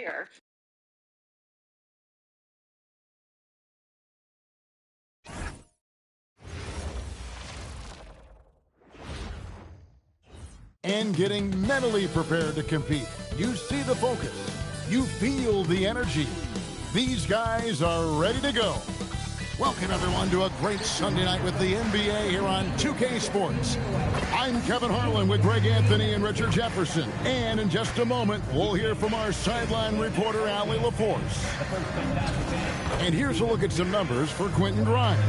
player. And getting mentally prepared to compete. You see the focus. You feel the energy. These guys are ready to go. Welcome, everyone, to a great Sunday night with the NBA here on 2K Sports. I'm Kevin Harlan with Greg Anthony and Richard Jefferson. And in just a moment, we'll hear from our sideline reporter, Allie LaForce. And here's a look at some numbers for Quentin Grimes.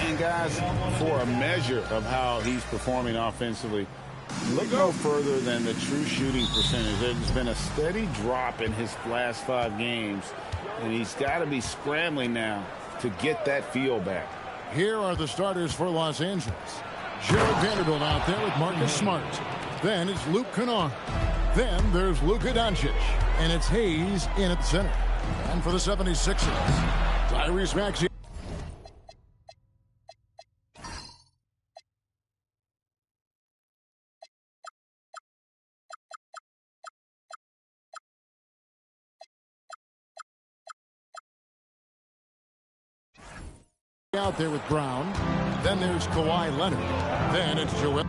And, guys, for a measure of how he's performing offensively, look no further than the true shooting percentage. There's been a steady drop in his last 5 games, and he's got to be scrambling now to get that feel back. Here are the starters for Los Angeles. Jared Vanderbilt out there with Marcus Smart. Then it's Luke Kennard. Then there's Luka Doncic. And it's Hayes in at the center. And for the 76ers, Tyrese Maxey. Out there with Brown. Then there's Kawhi Leonard. Then it's Joel.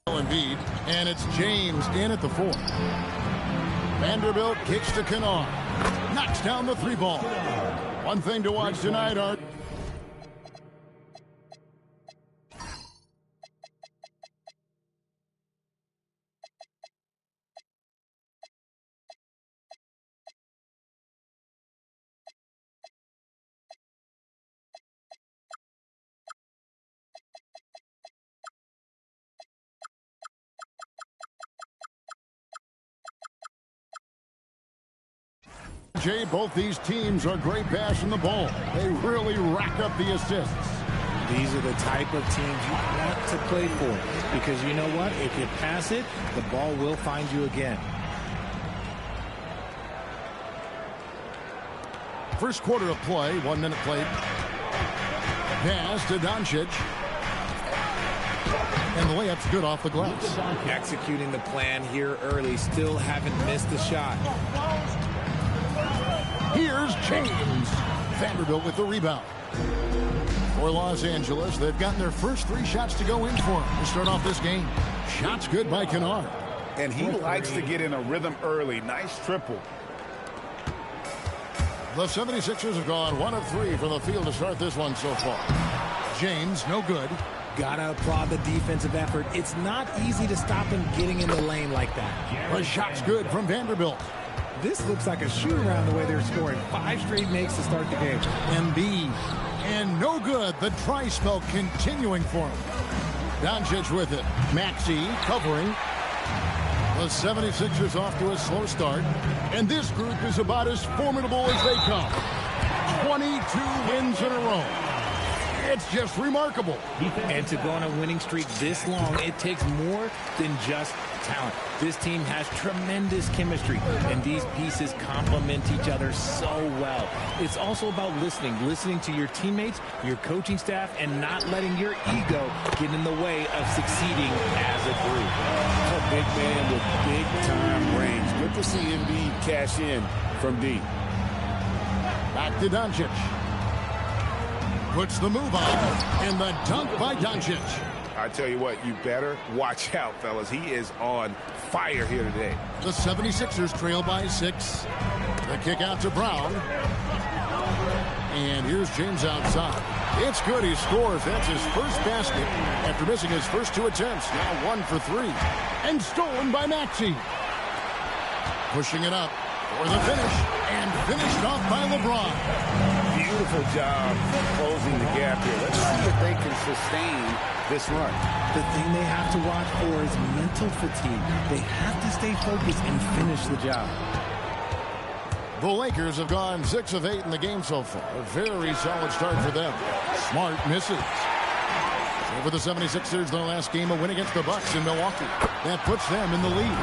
Embiid, and it's James in at the 4. Vanderbilt kicks to Kennard. Knocks down the 3 ball. One thing to watch tonight are Jay, both these teams are great passing the ball. They really rack up the assists. These are the type of teams you want to play for, because you know what? If you pass it, the ball will find you again. First quarter of play, 1 minute played. Pass to Doncic. And the layup's good off the glass. Executing the plan here early, still haven't missed the shot. Here's James. Vanderbilt with the rebound. For Los Angeles, they've gotten their first 3 shots to go in for them to start off this game. Shots good by Kennard. And he likes to get in a rhythm early. Nice triple. The 76ers have gone 1 of 3 from the field to start this one so far. James, no good. Gotta applaud the defensive effort. It's not easy to stop him getting in the lane like that. The shot's good from Vanderbilt. This looks like a shoot-around the way they're scoring. 5 straight makes to start the game. Embiid. And no good. The try spell continuing for him. Doncic with it. Maxey covering. The 76ers off to a slow start. And this group is about as formidable as they come. 22 wins in a row. It's just remarkable. And to go on a winning streak this long, it takes more than just talent. This team has tremendous chemistry, and these pieces complement each other so well. It's also about listening to your teammates, your coaching staff, and not letting your ego get in the way of succeeding as a group. A big man with big-time range. Good to see Embiid cash in from deep. Back to Doncic. Puts the move on, and the dunk by Doncic. I tell you what, you better watch out, fellas. He is on fire here today. The 76ers trail by 6. The kick out to Brown. And here's James outside. It's good. He scores. That's his first basket after missing his first 2 attempts. Now 1 for 3. And stolen by Maxey. Pushing it up for the finish. And finished off by LeBron. Beautiful job closing the gap here. Let's see if they can sustain this run. The thing they have to watch for is mental fatigue. They have to stay focused and finish the job. The Lakers have gone 6 of 8 in the game so far. A very solid start for them. Smart misses. Over the 76ers, their last game, a win against the Bucks in Milwaukee. That puts them in the lead.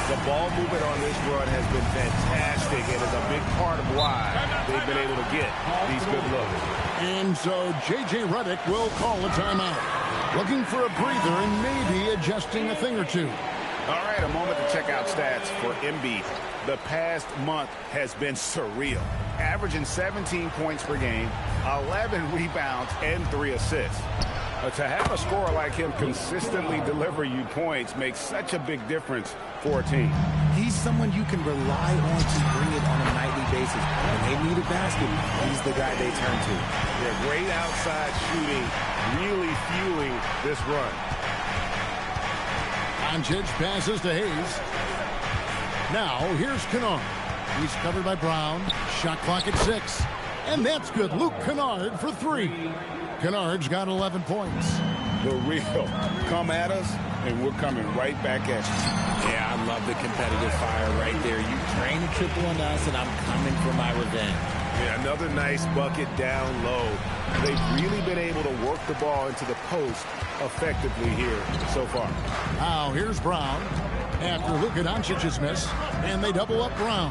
The ball movement on this run has been fantastic and is a big part of why they've been able to get these good looks. And so J.J. Redick will call a timeout. Looking for a breather and maybe adjusting a thing or two. All right, a moment to check out stats for Embiid. The past month has been surreal. Averaging 17 points per game, 11 rebounds, and 3 assists. To have a scorer like him consistently deliver you points makes such a big difference for a team. He's someone you can rely on to bring it on a nightly basis. When they need a basket, he's the guy they turn to. They're great outside shooting, really fueling this run. Doncic passes to Hayes. Now, here's Kennard. He's covered by Brown. Shot clock at 6. And that's good. Luke Kennard for 3. Kennard's got 11 points. The real come at us, and we're coming right back at you. Yeah, I love the competitive fire right there. You drain a triple on us, and I'm coming for my revenge. Yeah, another nice bucket down low. They've really been able to work the ball into the post effectively here so far. Now, here's Brown after Luka Doncic's miss, and they double up Brown.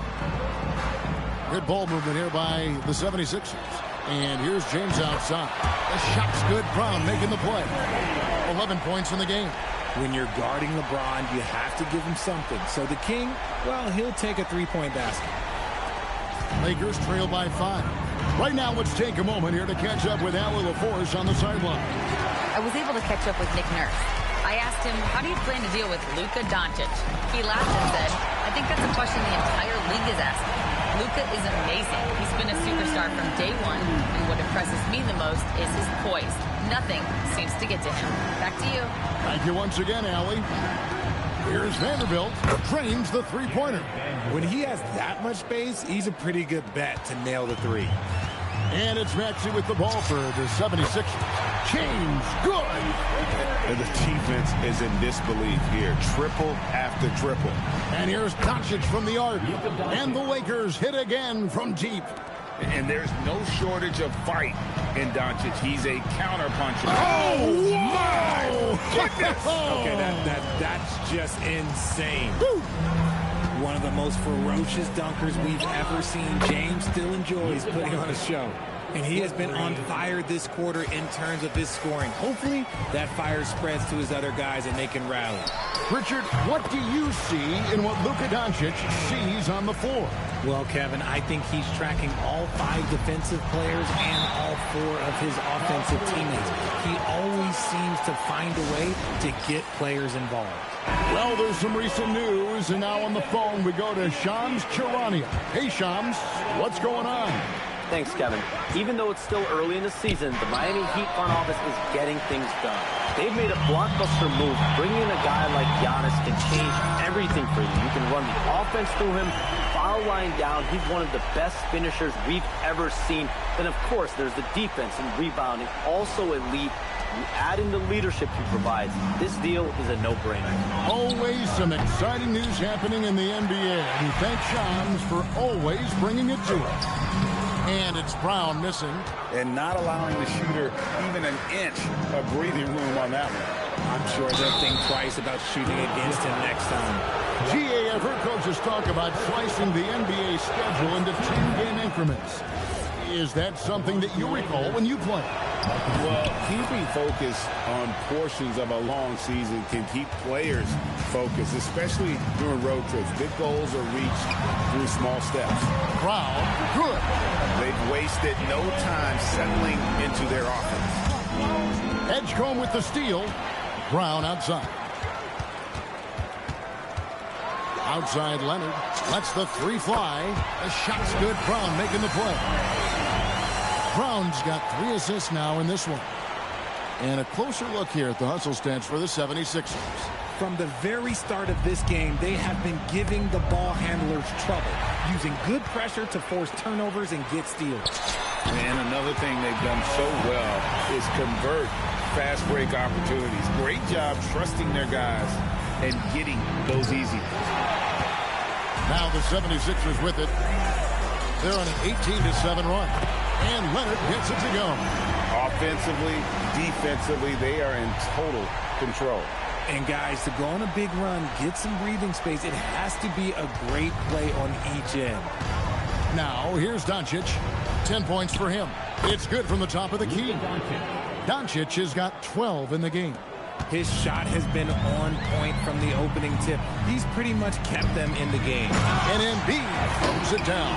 Good ball movement here by the 76ers. And here's James outside. The shot's good. Brown making the play. 11 points in the game. When you're guarding LeBron, you have to give him something. So the King, well, he'll take a three-point basket. Lakers trail by 5. Right now, let's take a moment here to catch up with Allie LaForce on the sideline. I was able to catch up with Nick Nurse. I asked him, how do you plan to deal with Luka Doncic? He laughed and said, I think that's a question the entire league is asking. Luka is amazing. He's been a superstar from day one, and what impresses me the most is his poise. Nothing seems to get to him. Back to you. Thank you once again, Allie. Here's Vanderbilt. Drains the three-pointer. When he has that much space, he's a pretty good bet to nail the three. And it's Maxey with the ball for the 76ers. James, good. And the defense is in disbelief here. Triple after triple. And here's Doncic from the arc. And the Lakers hit again from deep. And there's no shortage of fight in Doncic. He's a counterpuncher. Oh, my goodness. Okay, that's just insane. Woo. One of the most ferocious dunkers we've ever seen. James still enjoys putting on a show. And he has been on fire this quarter in terms of his scoring. Hopefully, that fire spreads to his other guys and they can rally. Richard, what do you see in what Luka Doncic sees on the floor? Well, Kevin, I think he's tracking all 5 defensive players and all 4 of his offensive teammates. He always seems to find a way to get players involved. Well, there's some recent news, and now on the phone we go to Shams Charania. Hey, Shams, what's going on? Thanks, Kevin. Even though it's still early in the season, the Miami Heat front office is getting things done. They've made a blockbuster move. Bringing in a guy like Giannis can change everything for you. You can run the offense through him, foul line down. He's one of the best finishers we've ever seen. Then, of course, there's the defense and rebounding, also elite. You add in the leadership he provides. This deal is a no-brainer. Always some exciting news happening in the NBA. We thank Shams for always bringing it to us. And it's Brown missing. And not allowing the shooter even an inch of breathing room on that one. I'm sure they'll think twice about shooting against him next time. GA, I've heard coaches talk about slicing the NBA schedule into 10-game increments. Is that something that you recall when you played? Well, keeping focus on portions of a long season can keep players focused, especially during road trips. Big goals are reached through small steps. Brown, good. They've wasted no time settling into their offense. Edgecombe with the steal. Brown outside. Outside Leonard. Lets the 3 fly. The shot's good. Brown making the play. Brown's got 3 assists now in this one. And a closer look here at the hustle stats for the 76ers. From the very start of this game, they have been giving the ball handlers trouble, using good pressure to force turnovers and get steals. And another thing they've done so well is convert fast break opportunities. Great job trusting their guys and getting those easy. Now the 76ers with it. They're on an 18-7 run. And Leonard gets it to go. Offensively, defensively, they are in total control. And guys, to go on a big run, get some breathing space, it has to be a great play on each end. Now, here's Doncic. 10 points for him. It's good from the top of the key. Doncic has got 12 in the game. His shot has been on point from the opening tip. He's pretty much kept them in the game. And Embiid throws it down.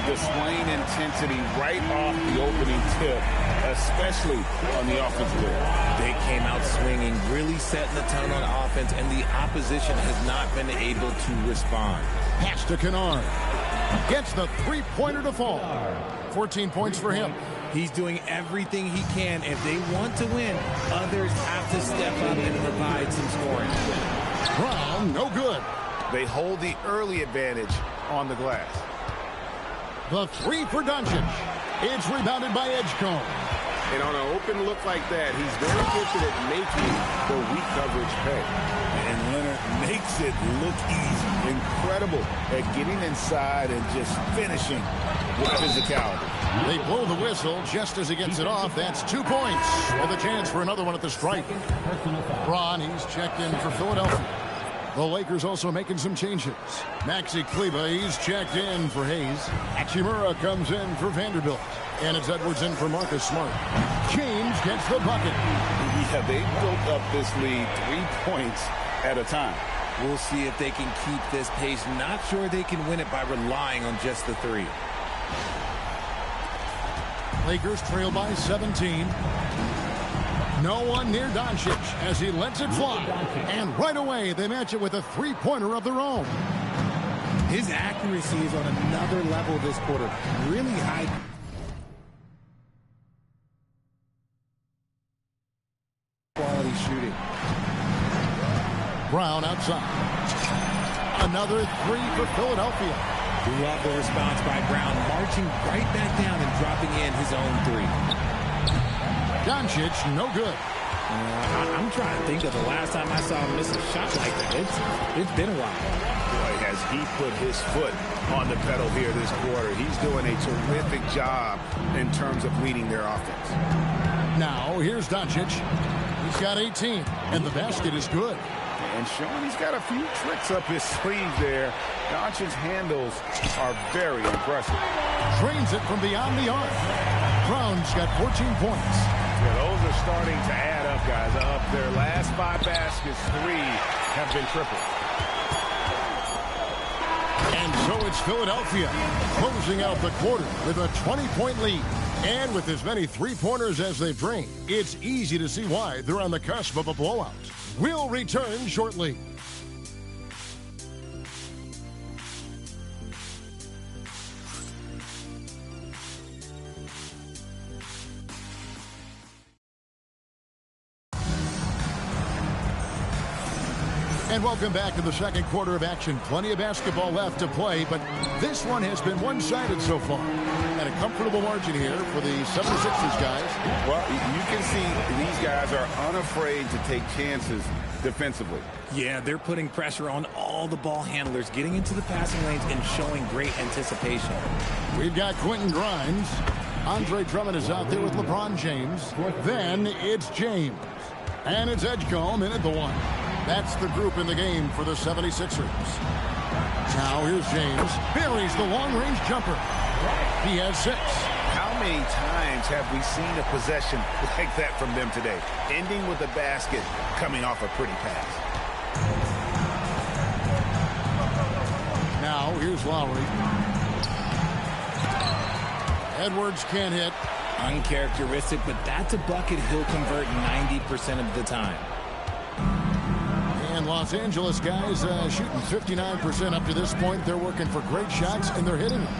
Displaying intensity right off the opening tip, especially on the offensive end. They came out swinging, really setting the tone on offense, and the opposition has not been able to respond. Pass to Kennard. Gets the three-pointer to fall. 14 points for him. He's doing everything he can. If they want to win, others have to step up and provide some scoring. Brown, no good. They hold the early advantage on the glass. The three for Doncic. It's rebounded by Edgecombe. And on an open look like that, he's very gifted at making the weak coverage pay. And Leonard makes it look easy. Incredible at getting inside and just finishing with physicality. They blow the whistle just as he gets it off. That's 2 points with a chance for another one at the stripe. Braun, he's checked in for Philadelphia. The Lakers also making some changes. Maxi Kleber, he's checked in for Hayes. Hachimura comes in for Vanderbilt. And it's Edwards in for Marcus Smart. James gets the bucket. Yeah, they built up this lead 3 points at a time. We'll see if they can keep this pace. Not sure they can win it by relying on just the three. Lakers trail by 17. No one near Doncic as he lets it fly. And right away, they match it with a three-pointer of their own. His accuracy is on another level this quarter. Really high. Quality shooting. Brown outside. Another three for Philadelphia. Love the response by Brown, marching right back down and dropping in his own three. Doncic, no good. I'm trying to think of the last time I saw him miss a shot like that. It's been a while. Boy, has he put his foot on the pedal here this quarter. He's doing a terrific job in terms of leading their offense. Now, here's Doncic. He's got 18, and the basket is good. And showing he's got a few tricks up his sleeve there. Doncic's handles are very impressive. Drains it from beyond the arc. Brown's got 14 points. Yeah, those are starting to add up, guys. Up their last 5 baskets, 3 have been tripled. And so it's Philadelphia closing out the quarter with a 20-point lead. And with as many three-pointers as they bring, it's easy to see why they're on the cusp of a blowout. We'll return shortly. And welcome back to the second quarter of action. Plenty of basketball left to play, but this one has been one-sided so far. And a comfortable margin here for the 76ers guys. Well, you can see these guys are unafraid to take chances defensively. Yeah, they're putting pressure on all the ball handlers, getting into the passing lanes and showing great anticipation. We've got Quentin Grimes. Andre Drummond is out there with LeBron James. Then it's James. And it's Edgecombe in at the one. That's the group in the game for the 76ers. Now here's James. Buries the long-range jumper. He has 6. How many times have we seen a possession like that from them today? Ending with a basket, coming off a pretty pass. Now here's Lowry. Edwards can't hit. Uncharacteristic, but that's a bucket he'll convert 90% of the time. And Los Angeles guys shooting 59% up to this point. They're working for great shots, and they're hitting them.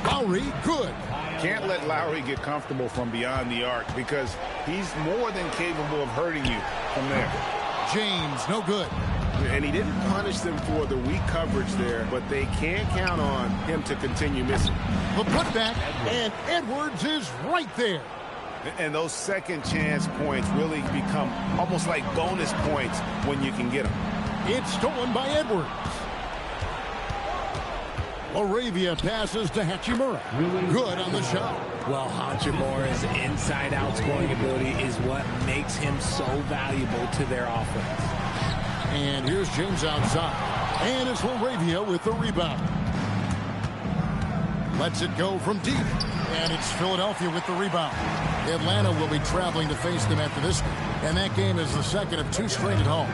Lowry, good. Can't let Lowry get comfortable from beyond the arc because he's more than capable of hurting you from there. James, no good. And he didn't punish them for the weak coverage there, but they can't count on him to continue missing. The putback, and Edwards is right there. And those second chance points really become almost like bonus points when you can get them. It's stolen by Edwards. Laravia passes to Hachimura. Good on the shot. Well, Hachimura's inside-out scoring ability is what makes him so valuable to their offense. And here's James outside. And it's LaRavia with the rebound. Lets it go from deep. And it's Philadelphia with the rebound. Atlanta will be traveling to face them after this. And that game is the second of 2 straight at home.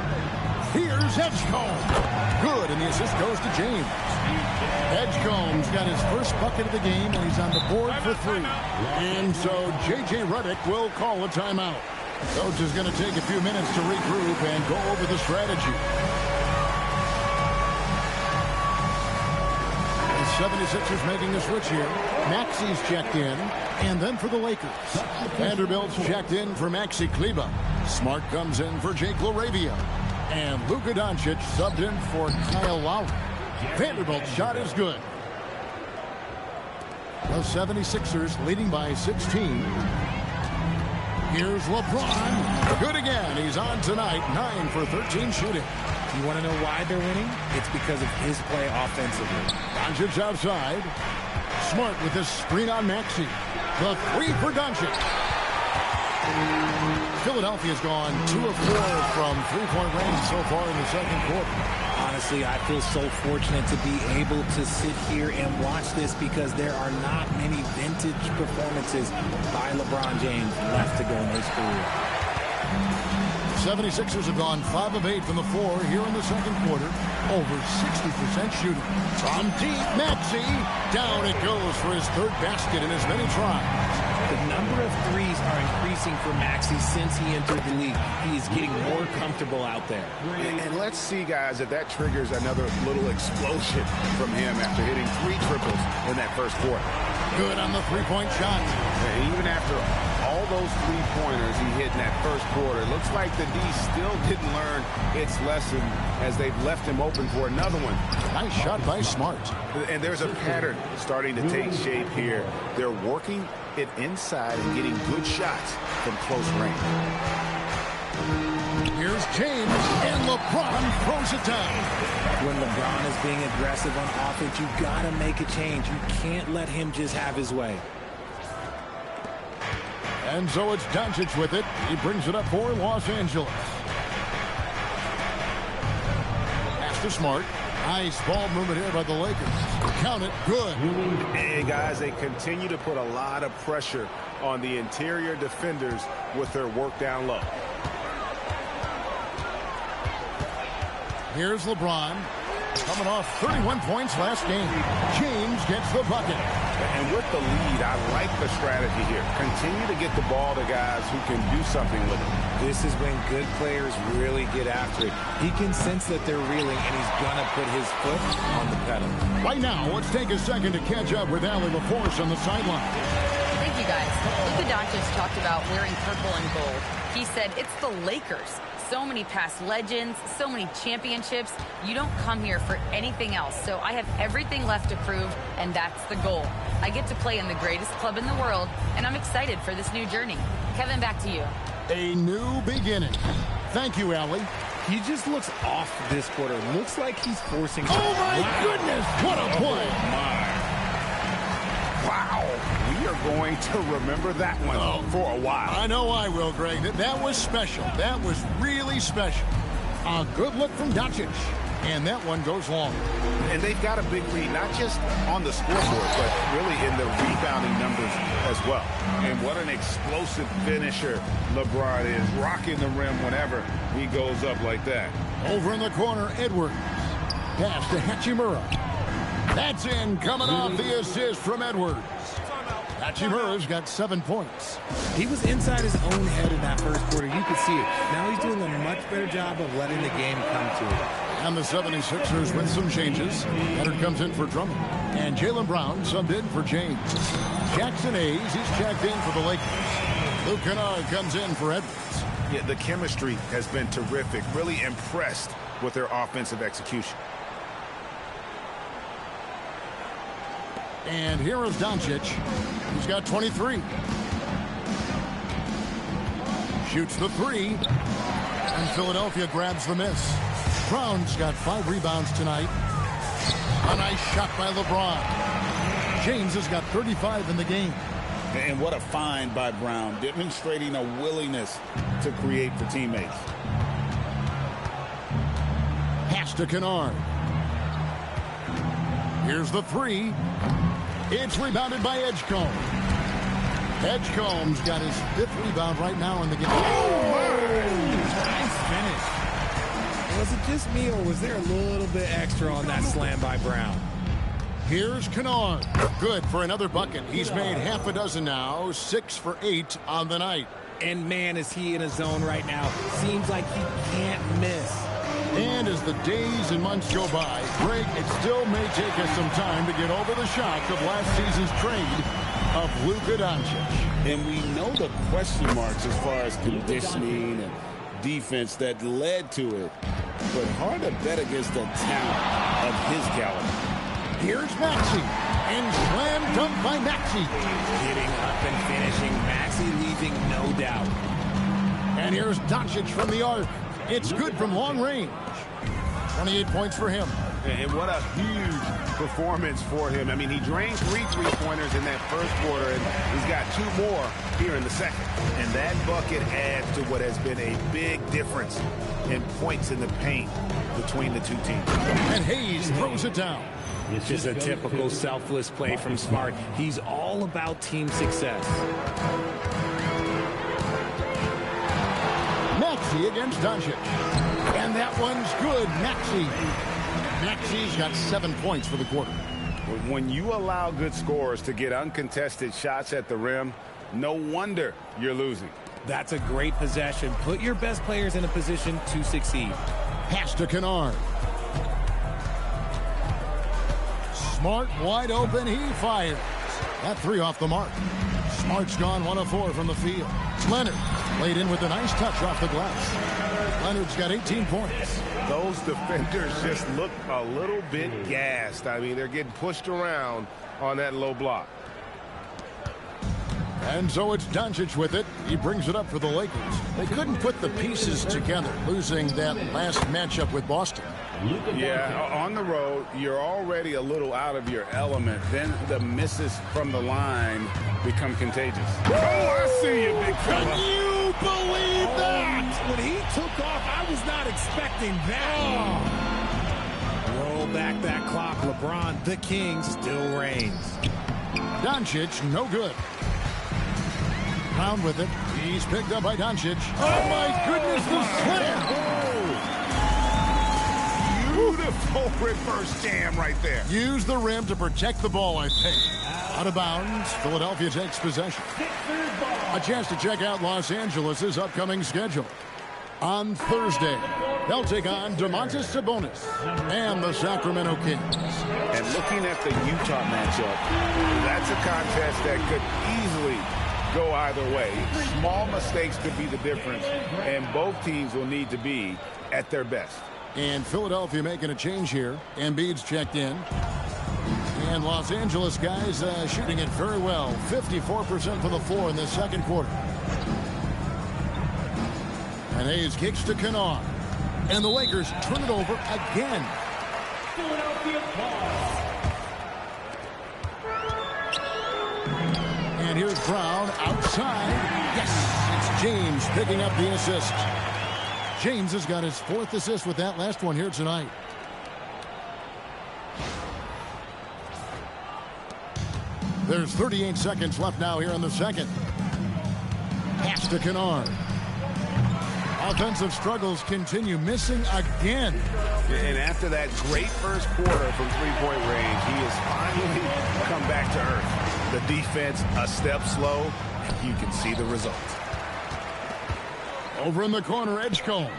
Here's Edgecombe. Good, and the assist goes to James. Edgecombe's got his first bucket of the game, and he's on the board for 3. And so J.J. Redick will call a timeout. Coach is going to take a few minutes to regroup and go over the strategy. The 76ers making a switch here. Maxi's checked in, and then for the Lakers. Vanderbilt's checked in for Maxi Kleber. Smart comes in for Jake LaRavia. And Luka Doncic subbed in for Kyle Lowry. Vanderbilt's shot is good. The 76ers leading by 16. Here's LeBron. Good again. He's on tonight. 9 for 13 shooting. You want to know why they're winning? It's because of his play offensively. Doncic outside. Smart with this screen on Maxey. The 3 for Doncic. Philadelphia's gone 2 of 4 from 3-point range so far in the second quarter. Honestly, I feel so fortunate to be able to sit here and watch this because there are not many vintage performances by LeBron James left to go in his career. 76ers have gone 5 of 8 from the floor here in the second quarter. Over 60% shooting. From deep, Maxey. Down it goes for his 3rd basket in as many tries. The number of threes are increasing for Maxey since he entered the league. He is getting more comfortable out there. And let's see, guys, if that triggers another little explosion from him after hitting 3 triples in that first quarter. Good on the 3-point shot. And even after all those 3-pointers he hit in that first quarter, it looks like the D still didn't learn its lesson as they've left him open for another one. Nice shot by Smart. And there's a pattern starting to take shape here. They're working it inside and getting good shots from close range. Here's James, and LeBron throws it down. When LeBron is being aggressive on offense, you got to make a change. You can't let him just have his way. And so it's Doncic with it. He brings it up for Los Angeles. Pass to Smart. Nice ball movement here by the Lakers. Count it. Good. Hey, guys, they continue to put a lot of pressure on the interior defenders with their work down low. Here's LeBron. Coming off 31 points last game. James gets the bucket. And with the lead, I like the strategy here. Continue to get the ball to guys who can do something with it. This is when good players really get after it. He can sense that they're reeling, and he's going to put his foot on the pedal. Right now, let's take a second to catch up with Allie LaForce on the sideline. Thank you, guys. Luka Doncic talked about wearing purple and gold. He said, it's the Lakers. So many past legends, so many championships. You don't come here for anything else. So I have everything left to prove, and that's the goal. I get to play in the greatest club in the world, and I'm excited for this new journey. Kevin, back to you. A new beginning. Thank you, Allie. He just looks off this quarter. Looks like he's forcing... Oh, my goodness! What a play! Wow. We are going to remember that one for a while. I know I will, Greg. That was special. That was really special. A good look from Doncic. And that one goes long. And they've got a big lead, not just on the scoreboard, but really in the rebounding numbers as well. And what an explosive finisher LeBron is, rocking the rim whenever he goes up like that. Over in the corner, Edwards. Pass to Hachimura. That's in, coming off the assist from Edwards. Hachimura's got 7 points. He was inside his own head in that first quarter. You could see it. Now he's doing a much better job of letting the game come to him. And the 76ers with some changes. Leonard comes in for Drummond. And Jaylen Brown subbed in for James. Jackson Hayes, he's checked in for the Lakers. Luke Kennard comes in for Edwards. Yeah, the chemistry has been terrific. Really impressed with their offensive execution. And here is Doncic. He's got 23. Shoots the 3. And Philadelphia grabs the miss. Brown's got 5 rebounds tonight. A nice shot by LeBron. James has got 35 in the game. And what a find by Brown, demonstrating a willingness to create for teammates. Pass to Kennard. Here's the three. It's rebounded by Edgecombe. Edgecombe's got his 5th rebound right now in the game. Nice finish. Was it just me, or was there a little bit extra on that slam by Brown? Here's Kennard. Good for another bucket. He's made half a dozen now, 6 for 8 on the night. And man, is he in a zone right now. Seems like he can't miss. And as the days and months go by, Greg, it still may take us some time to get over the shock of last season's trade of Luka Doncic. And we know the question marks as far as conditioning and defense that led to it. But hard to bet against the talent of his caliber. Here's Maxey. And slam dunk by Maxey. Getting up and finishing. Maxey leaving no doubt. And here's Doncic from the arc. It's good from long range. 28 points for him. And what a huge performance for him. I mean, he drained 3 3-pointers in that first quarter, and he's got 2 more here in the second. And that bucket adds to what has been a big difference in points in the paint between the two teams. And Hayes throws it down. It's just a typical selfless play from Smart. He's all about team success. Maxey against Doncic. And that one's good. Maxey's got 7 points for the quarter. When you allow good scorers to get uncontested shots at the rim, no wonder you're losing. That's a great possession. Put your best players in a position to succeed. Pass to Kennard. Smart wide open. He fires. That 3 off the mark. Smart's gone 1 of 4 from the field. Leonard laid in with a nice touch off the glass. Leonard's got 18 points. Those defenders just look a little bit gassed. I mean, they're getting pushed around on that low block. And so it's Doncic with it. He brings it up for the Lakers. They couldn't put the pieces together, losing that last matchup with Boston. Yeah, on the road, you're already a little out of your element. Then the misses from the line become contagious. Oh, I see you, big fella. Can you believe that? When he took off, I was not expecting that. Roll back that clock. LeBron, the king, still reigns. Doncic, no good. Brown with it. He's picked up by Doncic. Oh, my goodness, the slam. Beautiful reverse jam right there. Use the rim to protect the ball, I think. Out of bounds, Philadelphia takes possession. A chance to check out Los Angeles' upcoming schedule. On Thursday, they'll take on Domantas Sabonis and the Sacramento Kings. And looking at the Utah matchup, that's a contest that could easily go either way. Small mistakes could be the difference, and both teams will need to be at their best. And Philadelphia making a change here. Embiid's checked in. And Los Angeles guys shooting it very well. 54% from the floor in the second quarter. And Hayes kicks to Kennard. And the Lakers turn it over again. Philadelphia ball. And here's Brown outside. Yes, it's James picking up the assist. James has got his 4th assist with that last one here tonight. There's 38 seconds left now here in the second. Pass to Kennard. Offensive struggles continue, missing again. And after that great first quarter from three-point range, he has finally come back to earth. The defense a step slow, and you can see the result. Over in the corner, Edgecombe.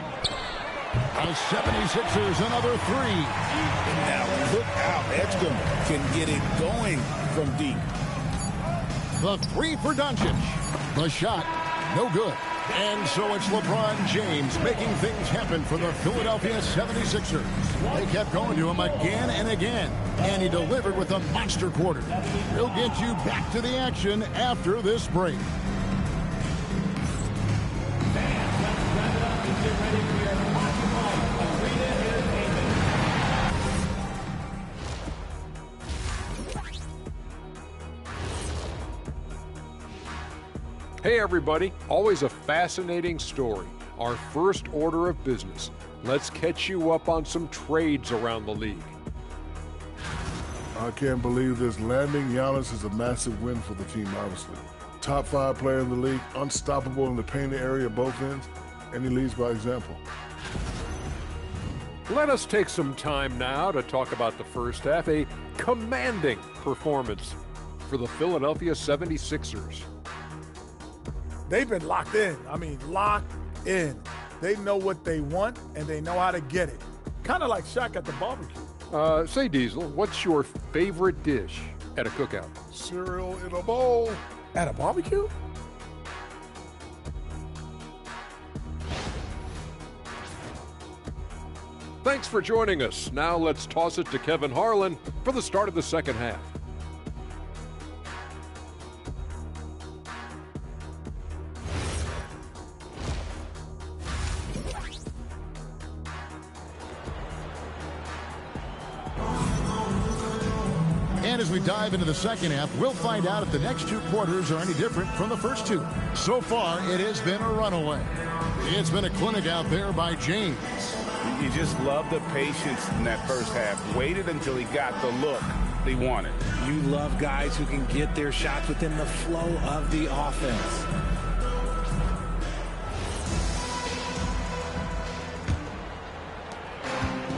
The 76ers, another 3. Now look how Edgecombe can get it going from deep. The 3 for Doncic. The shot, no good. And so it's LeBron James making things happen for the Philadelphia 76ers. They kept going to him again and again, and he delivered with a monster quarter. He'll get you back to the action after this break. Hey everybody, always a fascinating story. Our first order of business. let's catch you up on some trades around the league. I can't believe this. Landing Giannis is a massive win for the team, obviously. Top 5 player in the league, unstoppable in the painted area both ends, and he leads by example. Let us take some time now to talk about the first half. A commanding performance for the Philadelphia 76ers. They've been locked in. I mean, locked in. They know what they want, and they know how to get it. Kind of like Shaq at the barbecue. Say, Diesel, what's your favorite dish at a cookout? Cereal in a bowl. At a barbecue? Thanks for joining us. Now let's toss it to Kevin Harlan for the start of the second half. And as we dive into the second half, we'll find out if the next 2 quarters are any different from the first 2. So far, it has been a runaway. It's been a clinic out there by James. You just love the patience in that first half. Waited until he got the look he wanted. You love guys who can get their shots within the flow of the offense.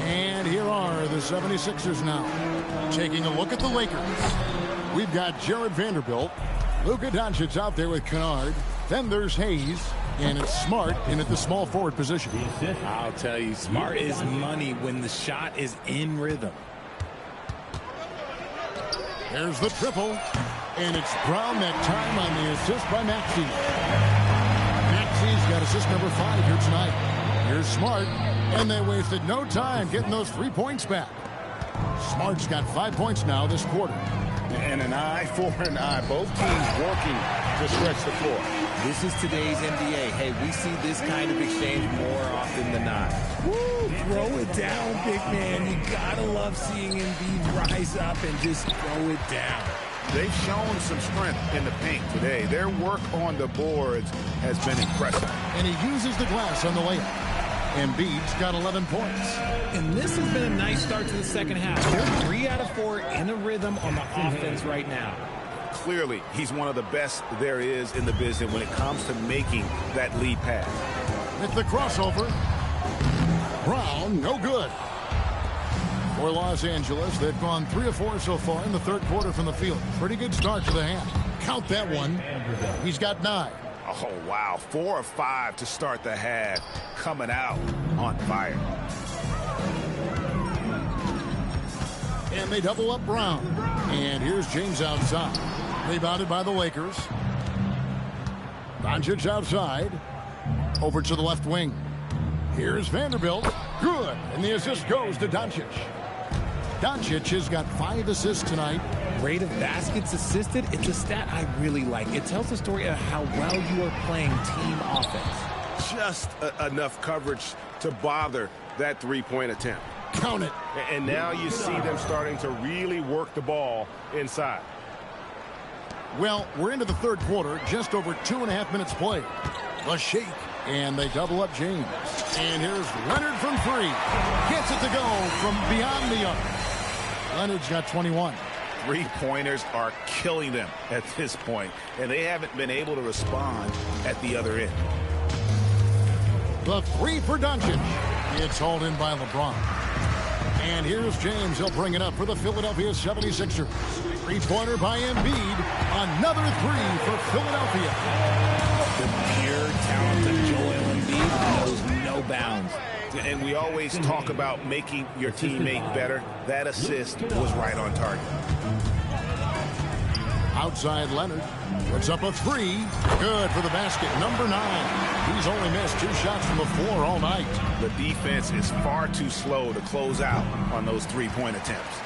And here are the 76ers now. Taking a look at the Lakers. We've got Jared Vanderbilt. Luka Doncic out there with Kennard. Then there's Hayes. And it's Smart in at the small forward position. I'll tell you, Smart is money when the shot is in rhythm. There's the triple. And it's Brown that time on the assist by Maxey. Maxey's got assist number 5 here tonight. Here's Smart. And they wasted no time getting those 3 points back. Smart's got 5 points now this quarter. And an eye for an eye. Both teams working to stretch the floor. This is today's NBA. Hey, we see this kind of exchange more often than not. Woo! Throw it down, big man. You gotta love seeing Embiid rise up and just throw it down. They've shown some strength in the paint today. Their work on the boards has been impressive. And he uses the glass on the layup. Embiid's got 11 points. And this has been a nice start to the second half. They're 3 out of 4 in a rhythm on the offense right now. Clearly, he's one of the best there is in the business when it comes to making that lead pass. With the crossover, Brown, no good. For Los Angeles, they've gone 3 of 4 so far in the third quarter from the field. Pretty good start to the half. Count that one. He's got 9. Oh, wow. 4 of 5 to start the half. Coming out on fire. And they double up Brown. And here's James outside. Rebounded by the Lakers. Doncic outside. Over to the left wing. Here's Vanderbilt. Good. And the assist goes to Doncic. Doncic has got 5 assists tonight. Rate of baskets assisted, it's a stat I really like. It tells the story of how well you are playing team offense. Just enough coverage to bother that 3-point attempt. Count it. And now you see them starting to really work the ball inside. Well, we're into the third quarter, just over 2.5 minutes played. The shake, and they double up James. And here's Leonard from 3. Gets it to go from beyond the arc. Leonard's got 21. 3-pointers are killing them at this point, and they haven't been able to respond at the other end. The 3 for Doncic. It's hauled in by LeBron. And here's James. He'll bring it up for the Philadelphia 76ers. 3-pointer by Embiid. Another 3 for Philadelphia. The pure talent of Joel Embiid knows no bounds. And we always talk about making your teammate better. That assist was right on target. Outside Leonard. Puts up a 3. Good for the basket. Number 9. He's only missed 2 shots from the floor all night. The defense is far too slow to close out on those 3-point attempts.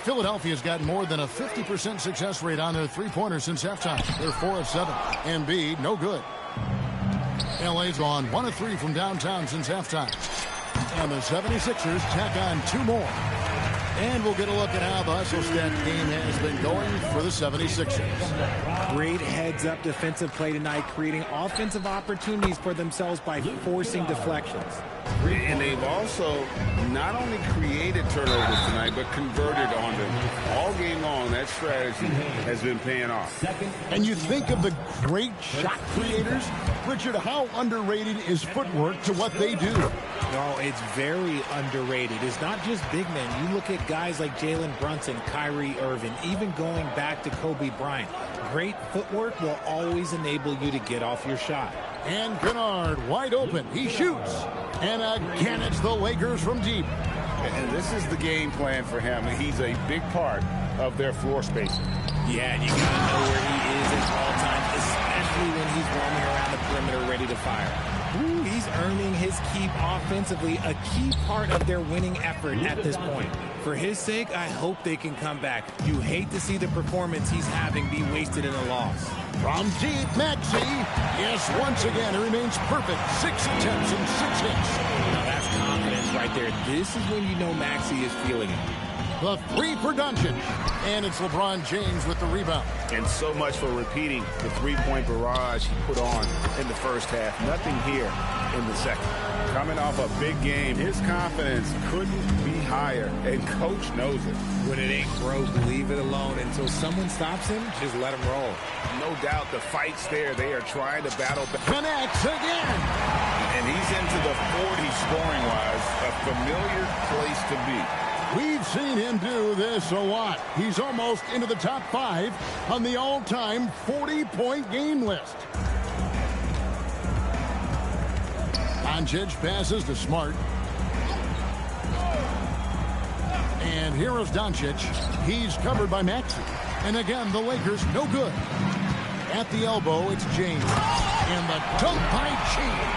Philadelphia's got more than a 50% success rate on their 3-pointers since halftime. They're 4 of 7. Embiid, no good. LA's gone 1 of 3 from downtown since halftime. And the 76ers tack on 2 more. And we'll get a look at how the Hustle Stat game has been going for the 76ers. Great heads-up defensive play tonight, creating offensive opportunities for themselves by forcing deflections. And they've also not only created turnovers tonight, but converted on them. All game long, that strategy has been paying off. And you think of the great shot creators, Richard, how underrated is footwork to what they do? No, it's very underrated. It's not just big men. You look at guys like Jalen Brunson, Kyrie Irving, even going back to Kobe Bryant. Great footwork will always enable you to get off your shot. And Kennard wide open. He shoots. And again, it's the Lakers from deep. And this is the game plan for him. He's a big part of their floor spacing. Yeah, and you got to know where he is at all times, especially when he's roaming around the perimeter ready to fire. Ooh, he's earning his keep offensively, a key part of their winning effort at this point. For his sake, I hope they can come back. You hate to see the performance he's having be wasted in a loss. From deep, Maxey. Yes, once again, he remains perfect. 6 attempts and 6 hits. Now that's confidence right there. This is when you know Maxey is feeling it. The three for Doncic. And it's LeBron James with the rebound. And so much for repeating the three-point barrage he put on in the first half. Nothing here in the second. Coming off a big game, his confidence couldn't be higher, and Coach knows it. When it ain't broke, leave it alone. Until someone stops him, just let him roll. No doubt the fight's there. They are trying to battle back. Connects again. And he's into the 40s scoring-wise, a familiar place to be. We've seen him do this a lot. He's almost into the top 5 on the all-time 40-point game list. Doncic passes to Smart. And here is Doncic. He's covered by Maxey. And again, the Lakers no good. At the elbow, it's James. And the dunk by James.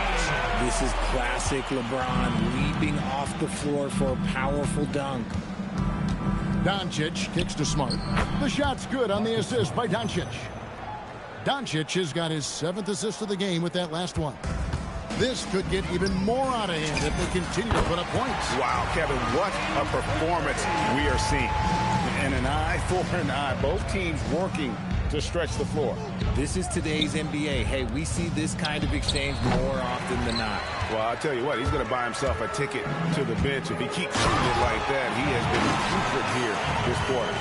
This is classic LeBron, leaping off the floor for a powerful dunk. Doncic kicks to Smart. The shot's good on the assist by Doncic. Doncic has got his 7th assist of the game with that last one. This could get even more out of hand if they continue to put up points. Wow, Kevin, what a performance we are seeing. And an eye for an eye. Both teams working to stretch the floor. This is today's NBA. Hey, we see this kind of exchange more often than not. Well, I'll tell you what, he's going to buy himself a ticket to the bench. If he keeps shooting it like that, he has been putrid here this quarter.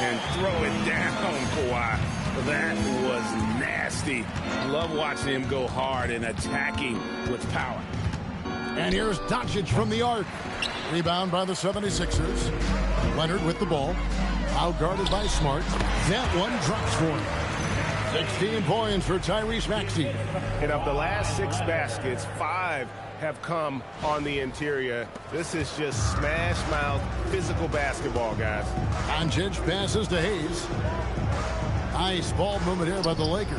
And throw it down, Kawhi. That was nasty. Love watching him go hard and attacking with power. And here's Doncic from the arc. Rebound by the 76ers. Leonard with the ball. Outguarded by Smart. That one drops for him. 16 points for Tyrese Maxey. And of the last 6 baskets, 5 have come on the interior. This is just smash mouth physical basketball, guys. Doncic passes to Hayes. Nice ball movement here by the Lakers.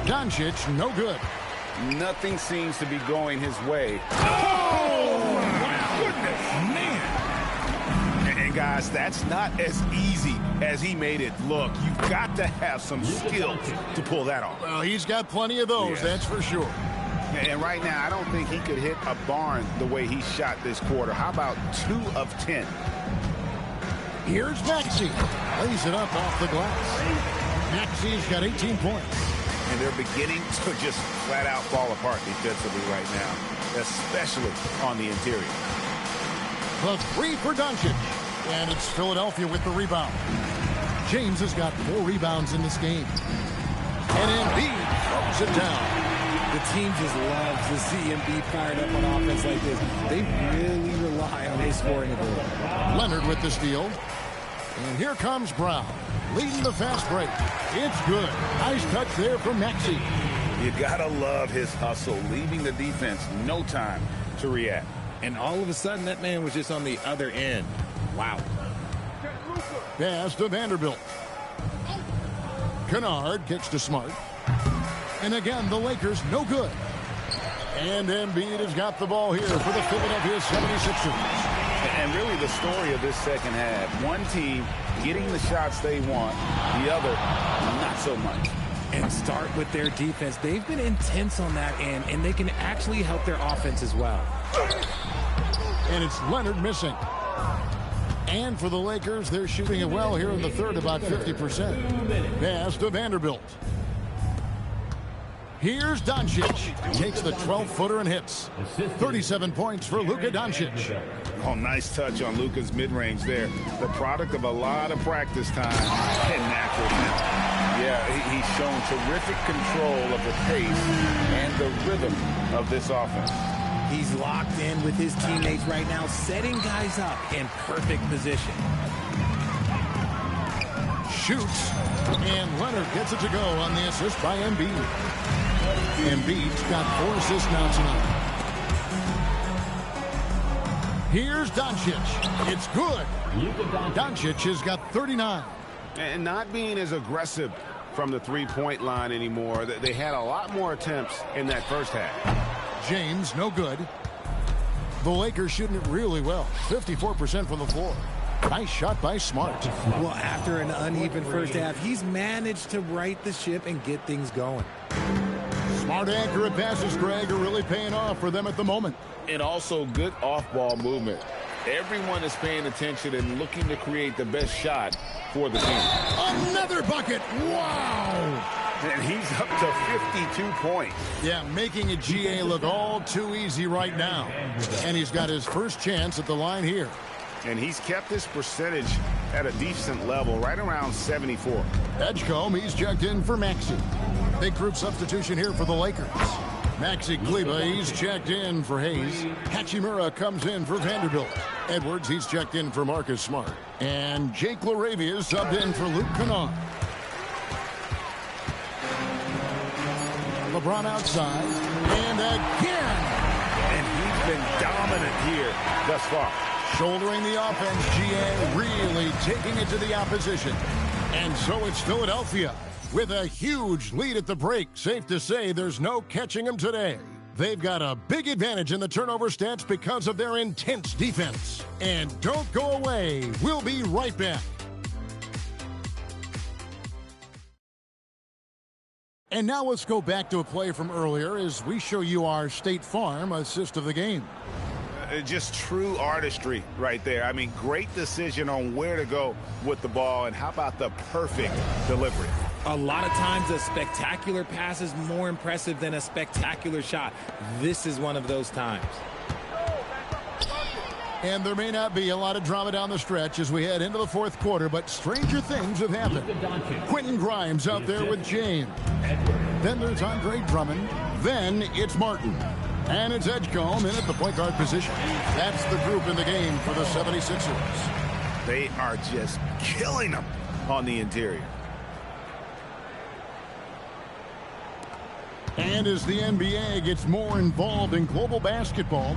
Doncic, no good. Nothing seems to be going his way. Oh, my goodness, man. And guys, that's not as easy as he made it look. You've got to have some skill to pull that off. Well, he's got plenty of those, that's for sure. And right now, I don't think he could hit a barn the way he shot this quarter. How about 2 of 10? Here's Maxey. Lays it up off the glass. Maxey's got 18 points. And they're beginning to just flat out fall apart defensively right now, especially on the interior. The 3 for Doncic. And it's Philadelphia with the rebound. James has got 4 rebounds in this game. And Embiid throws it down. The team just loves to see Embiid fired up on offense like this. They really rely on his scoring ability. Leonard with the steal. And here comes Brown, leading the fast break. It's good. Nice touch there from Maxey. You gotta love his hustle, leaving the defense no time to react. And all of a sudden, that man was just on the other end. Wow. Pass to Vanderbilt. Kennard kicks to Smart. And again, the Lakers no good. And Embiid has got the ball here for the Philadelphia 76ers. And really the story of this second half, one team getting the shots they want, the other not so much. And start with their defense. They've been intense on that end, and they can actually help their offense as well. And it's Leonard missing. And for the Lakers, they're shooting it well here in the third, about 50%. Pass to Vanderbilt. Here's Doncic. Takes the 12-footer and hits. 37 points for Luka Doncic. Oh, nice touch on Luka's mid-range there. The product of a lot of practice time and natural talent. Yeah, he's shown terrific control of the pace and the rhythm of this offense. He's locked in with his teammates right now, setting guys up in perfect position. Shoots, and Leonard gets it to go on the assist by Embiid. Embiid's got 4 assists now tonight. Here's Doncic. It's good. Doncic has got 39. And not being as aggressive from the three-point line anymore. They had a lot more attempts in that first half. James, no good. The Lakers shooting it really well. 54% from the floor. Nice shot by Smart. Well, after an uneven first half, he's managed to right the ship and get things going. Smart, accurate passes, Greg, are really paying off for them at the moment. And also good off-ball movement. Everyone is paying attention and looking to create the best shot for the team. Another bucket. Wow. And he's up to 52 points. Yeah, making a GA look all too easy right now. And he's got his first chance at the line here. And he's kept this percentage at a decent level, right around 74. Edgecombe, he's checked in for Maxey. Big group substitution here for the Lakers. Maxi Kleba, he's checked in for Hayes. Hachimura comes in for Vanderbilt. Edwards, he's checked in for Marcus Smart. And Jake LaRavia is subbed in for Luke Kennard. LeBron outside. And again. And he's been dominant here thus far. Shouldering the offense, GA really taking it to the opposition. And so it's Philadelphia with a huge lead at the break. Safe to say there's no catching them today. They've got a big advantage in the turnover stats because of their intense defense. And don't go away. We'll be right back. And now let's go back to a play from earlier as we show you our State Farm assist of the game. Just true artistry right there. I mean, great decision on where to go with the ball, and how about the perfect delivery? A lot of times a spectacular pass is more impressive than a spectacular shot. This is one of those times. And there may not be a lot of drama down the stretch as we head into the fourth quarter, but stranger things have happened. Quentin Grimes out there with James. Then there's Andre Drummond. Then it's Martin. And it's Edgecombe in at the point guard position. That's the group in the game for the 76ers. They are just killing them on the interior. And as the NBA gets more involved in global basketball,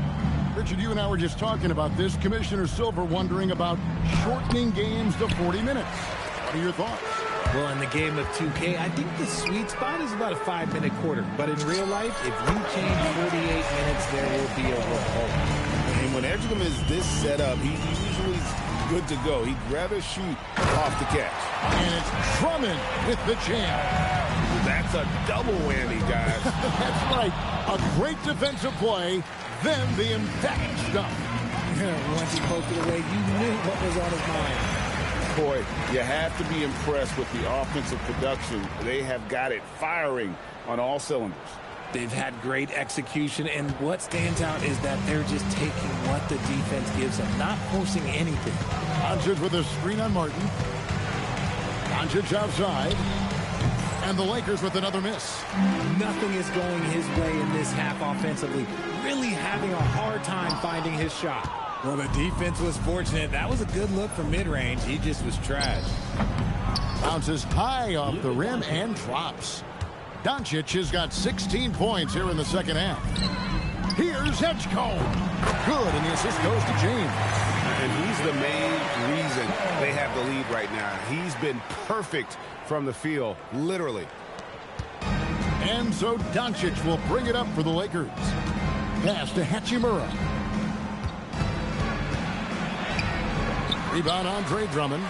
Richard, you and I were just talking about this. Commissioner Silver wondering about shortening games to 40 minutes. What are your thoughts? Well, in the game of 2K, I think the sweet spot is about a 5-minute quarter. But in real life, if you change 48 minutes, there will be a hole. And when Edgecombe is this set up, he usually is good to go. He'd rather shoot off the catch. And it's Drummond with the jam. That's a double whammy, guys. That's right. A great defensive play, then the emphatic stuff. Once he poked it away, you knew what was on his mind. Boy, you have to be impressed with the offensive production. They have got it firing on all cylinders. They've had great execution, and what stands out is that they're just taking what the defense gives them, not forcing anything. Doncic with a screen on Martin. Doncic outside. And the Lakers with another miss. Nothing is going his way in this half offensively. Really having a hard time finding his shot. Well, the defense was fortunate. That was a good look from mid-range. He just was trash. Bounces high off the rim and drops. Doncic has got 16 points here in the second half. Here's Edgecombe. Good, and the assist goes to James. And he's the main reason they have the lead right now. He's been perfect from the field, literally. And so Doncic will bring it up for the Lakers. Pass to Hachimura. Rebound Andre Drummond.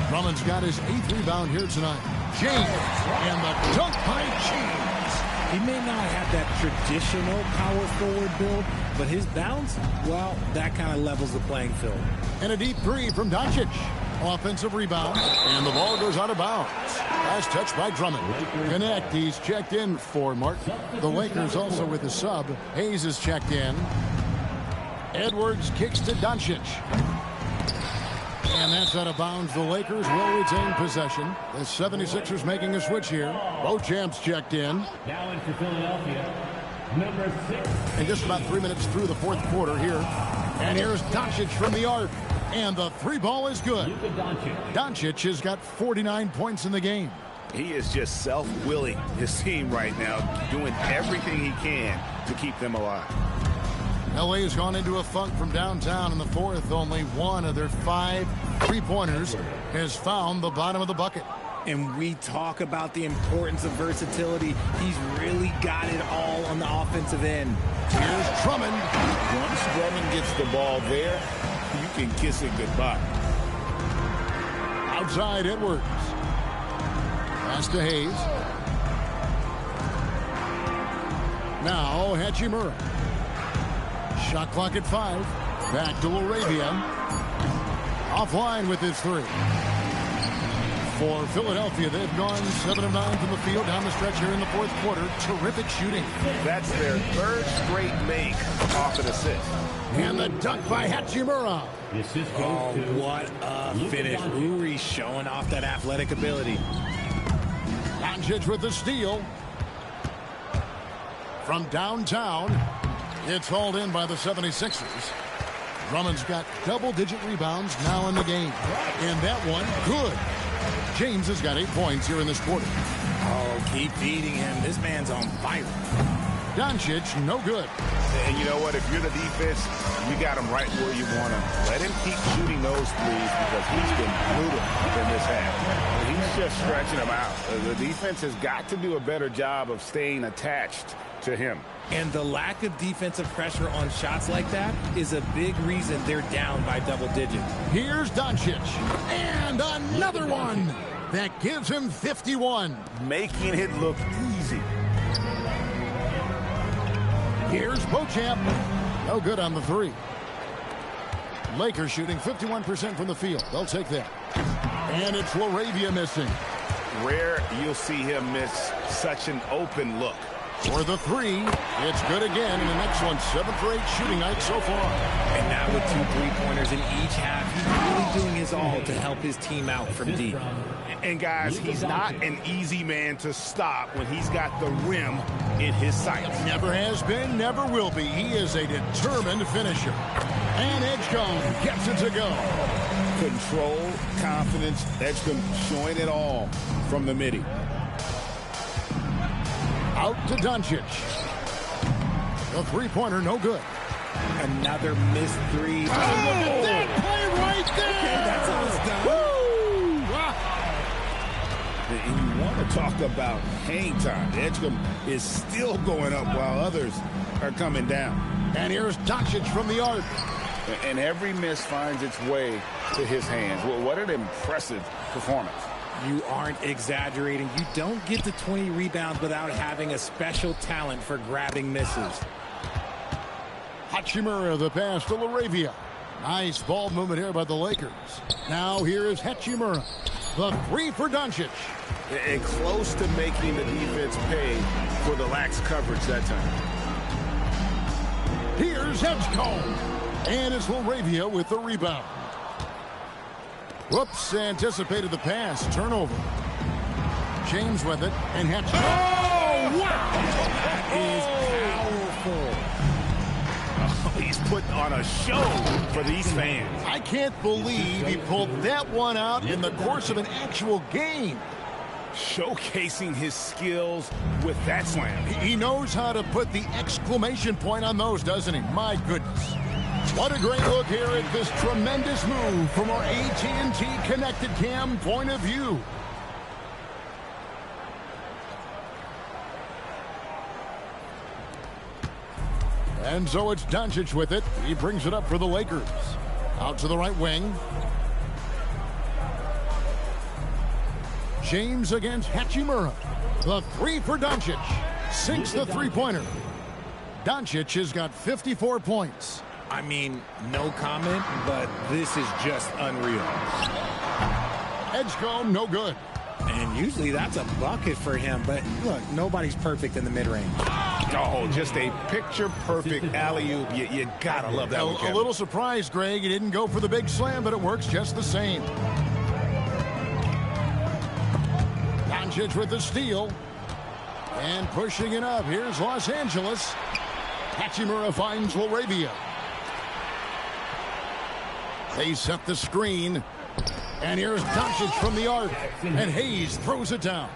Drummond's got his 8th rebound here tonight. James, and the dunk by James. He may not have that traditional power forward build, but his bounce, well, that kind of levels the playing field. And a deep three from Doncic. Offensive rebound, and the ball goes out of bounds. Last touch by Drummond. Connect, he's checked in for Martin. The Lakers also with a sub. Hayes is checked in. Edwards kicks to Doncic. And that's out of bounds. The Lakers will retain possession. The 76ers making a switch here. Beauchamp's checked in. Now in for Philadelphia, number 6. And just about 3 minutes through the fourth quarter here. And here's Doncic from the arc. And the three ball is good. Doncic has got 49 points in the game. He is just self-willing his team right now, doing everything he can to keep them alive. LA has gone into a funk from downtown in the fourth. Only one of their 5 three-pointers has found the bottom of the bucket. And we talk about the importance of versatility. He's really got it all on the offensive end. Here's Drummond. Once Drummond gets the ball there, you can kiss it goodbye. Outside Edwards. Pass to Hayes. Now Hachimura. Shot clock at 5. Back to LaRavia. Offline with his 3. For Philadelphia, they've gone 7 of 9 from the field down the stretch here in the fourth quarter. Terrific shooting. That's their 3rd straight make off an assist. And the dunk by Hachimura. Oh, what a finish. Uri showing off that athletic ability. Doncic with the steal. From downtown, it's hauled in by the 76ers. Drummond's got double-digit rebounds now in the game. And that one, good. James has got 8 points here in this quarter. Oh, keep feeding him. This man's on fire. Doncic, no good. And you know what? If you're the defense, you got him right where you want him. Let him keep shooting those threes because he's been brutal in this half. He's just stretching them out. The defense has got to do a better job of staying attached to him. And the lack of defensive pressure on shots like that is a big reason they're down by double digits. Here's Doncic. And another one. That gives him 51. Making it look easy. Here's Beauchamp. No good on the 3. Lakers shooting 51% from the field. They'll take that. And it's LaRavia missing. Rare you'll see him miss such an open look. For the 3, it's good again. And the next one, 7 for 8 shooting night so far. And now with 2 three-pointers in each half, he's really doing his all to help his team out from deep. And guys, he's not an easy man to stop when he's got the rim in his sights. Never has been, never will be. He is a determined finisher. And Edgecombe gets it to go. Control, confidence, Edgecombe showing it all from the midi. Out to Doncic. The three-pointer, no good. Another missed 3. Oh, look at that play right there! Okay, that's all it's done. Woo! And you want to talk about hang time. Edgecombe is still going up while others are coming down. And here's Doncic from the arc. And every miss finds its way to his hands. Well, what an impressive performance. You aren't exaggerating. You don't get to 20 rebounds without having a special talent for grabbing misses. Hachimura, the pass to LaRavia. Nice ball movement here by the Lakers. Now here is Hachimura. The 3 for Doncic. And close to making the defense pay for the lax coverage that time. Here's Edgecombe. And it's LaRavia with the rebound. Whoops, anticipated the pass. Turnover. James with it. And Hachimura. Oh, wow! That is powerful. Oh, he's putting on a show for these fans. I can't believe he pulled that one out in the course of an actual game. Showcasing his skills with that slam. He knows how to put the exclamation point on those, doesn't he? My goodness. What a great look here at this tremendous move from our AT&T Connected Cam point of view. And so it's Doncic with it. He brings it up for the Lakers. Out to the right wing. James against Hachimura. The 3 for Doncic. sinks the three-pointer. Doncic has got 54 points. I mean, no comment, but this is just unreal. Edgecombe, no good. And usually that's a bucket for him, but look, nobody's perfect in the mid-range. Oh, just a picture-perfect alley-oop. You gotta love that one, Kevin. A little surprised, Greg. He didn't go for the big slam, but it works just the same. Doncic with the steal. And pushing it up. Here's Los Angeles. Hachimura finds LaRavia. They set the screen. And here's Doncic from the arc. And Hayes throws it down.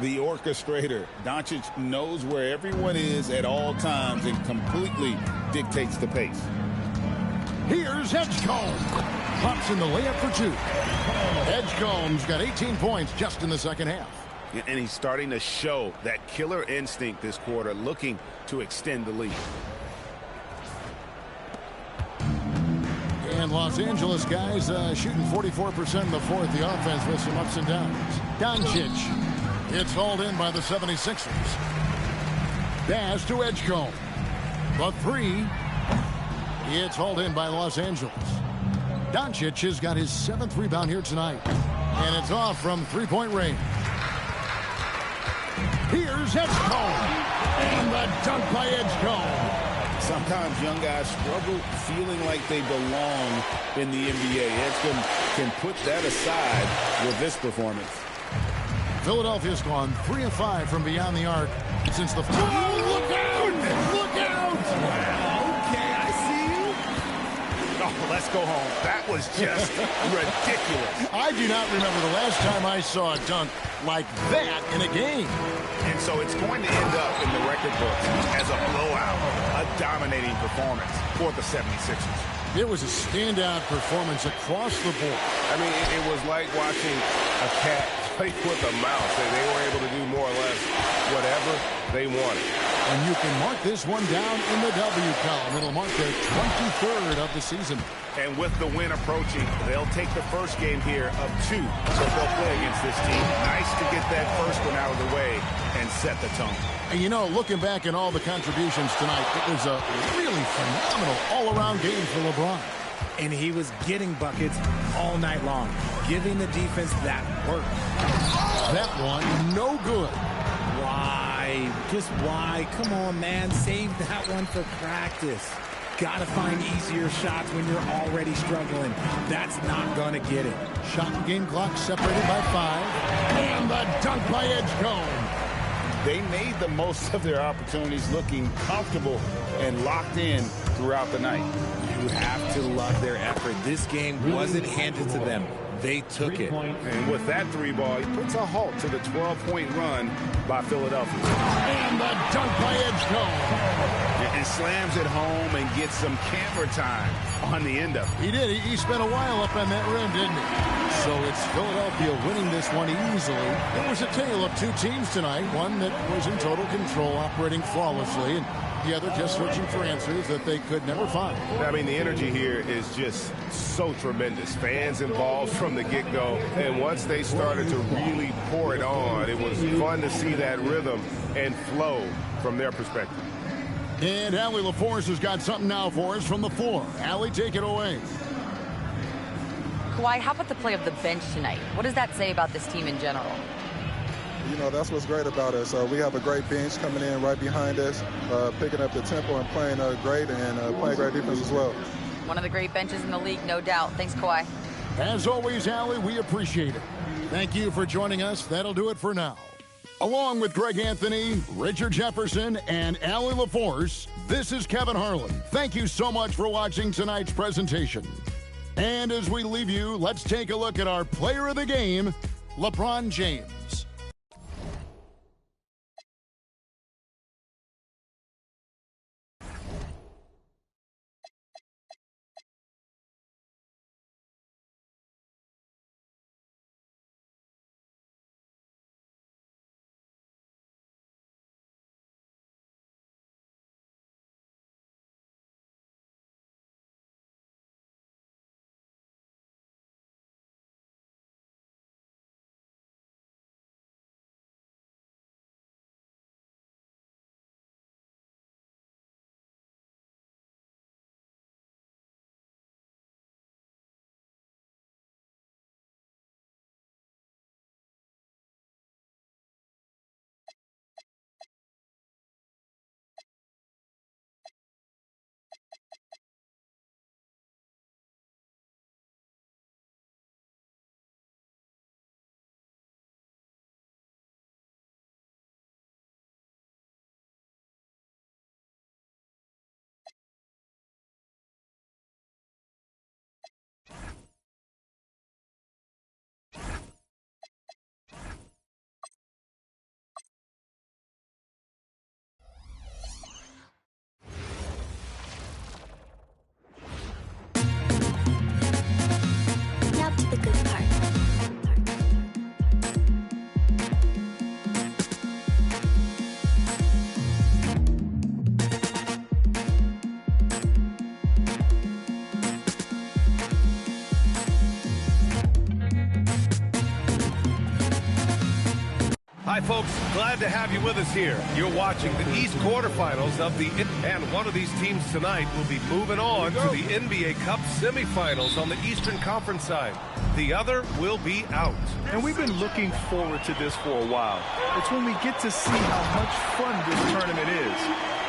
The orchestrator. Doncic knows where everyone is at all times and completely dictates the pace. Here's Edgecombe. Pops in the layup for two. Edgecombe's got 18 points just in the second half. And he's starting to show that killer instinct this quarter, looking to extend the lead. And Los Angeles guys shooting 44% in the fourth. The offense with some ups and downs. Doncic. It's hauled in by the 76ers. Pass to Edgecombe. The three. It's hauled in by Los Angeles. Doncic has got his 7th rebound here tonight. And it's off from three-point range. Here's Edgecombe. And the dunk by Edgecombe. Sometimes young guys struggle feeling like they belong in the NBA. Edgecombe can put that aside with this performance. Philadelphia's gone 3 of 5 from beyond the arc since the... Oh, look out! Look out! Okay, I see you. Oh, let's go home. That was just ridiculous. I do not remember the last time I saw a dunk like that in a game. And so it's going to end up in the record books as a blowout, a dominating performance for the 76ers. It was a standout performance across the board. I mean, it was like watching a cat play with a mouse. They were able to do more or less whatever they wanted. And you can mark this one down in the W column. It'll mark their 23rd of the season. And with the win approaching, they'll take the first game here of 2 that they'll play against this team. Nice to get that first one out of the way and set the tone. And you know, looking back at all the contributions tonight, it was a really phenomenal all-around game for LeBron. And he was getting buckets all night long, giving the defense that work. That one, no good. Why? Just why? Come on, man. Save that one for practice. Gotta find easier shots when you're already struggling. That's not gonna get it. Shot and game clock separated by 5. And the dunk by Edgecombe. They made the most of their opportunities, looking comfortable and locked in throughout the night. You have to love their effort. This game wasn't handed to them. They took it. And with that 3-ball, he puts a halt to the 12-point run by Philadelphia. And the dunk by Edgecombe. And slams it home and gets some camera time on the end of it. He did. He spent a while up on that rim, didn't he? So it's Philadelphia winning this one easily. It was a tale of 2 teams tonight. One that was in total control, operating flawlessly, and the other just searching for answers that they could never find. I mean, the energy here is just so tremendous. Fans involved from the get-go, and once they started to really pour it on, it was fun to see that rhythm and flow from their perspective. And Allie LaForce has got something now for us from the floor. Allie, take it away. Kawhi, how about the play of the bench tonight? What does that say about this team in general? You know, that's what's great about us. We have a great bench coming in right behind us, picking up the tempo and playing great and playing great defense as well. One of the great benches in the league, no doubt. Thanks, Kawhi. As always, Allie, we appreciate it. Thank you for joining us. That'll do it for now. Along with Greg Anthony, Richard Jefferson, and Allie LaForce, this is Kevin Harlan. Thank you so much for watching tonight's presentation. And as we leave you, let's take a look at our player of the game, LeBron James. Hi, folks. Glad to have you with us here. You're watching the East quarterfinals of the... And one of these teams tonight will be moving on to the NBA Cup semifinals on the Eastern Conference side. The other will be out. And we've been looking forward to this for a while. It's when we get to see how much fun this tournament is.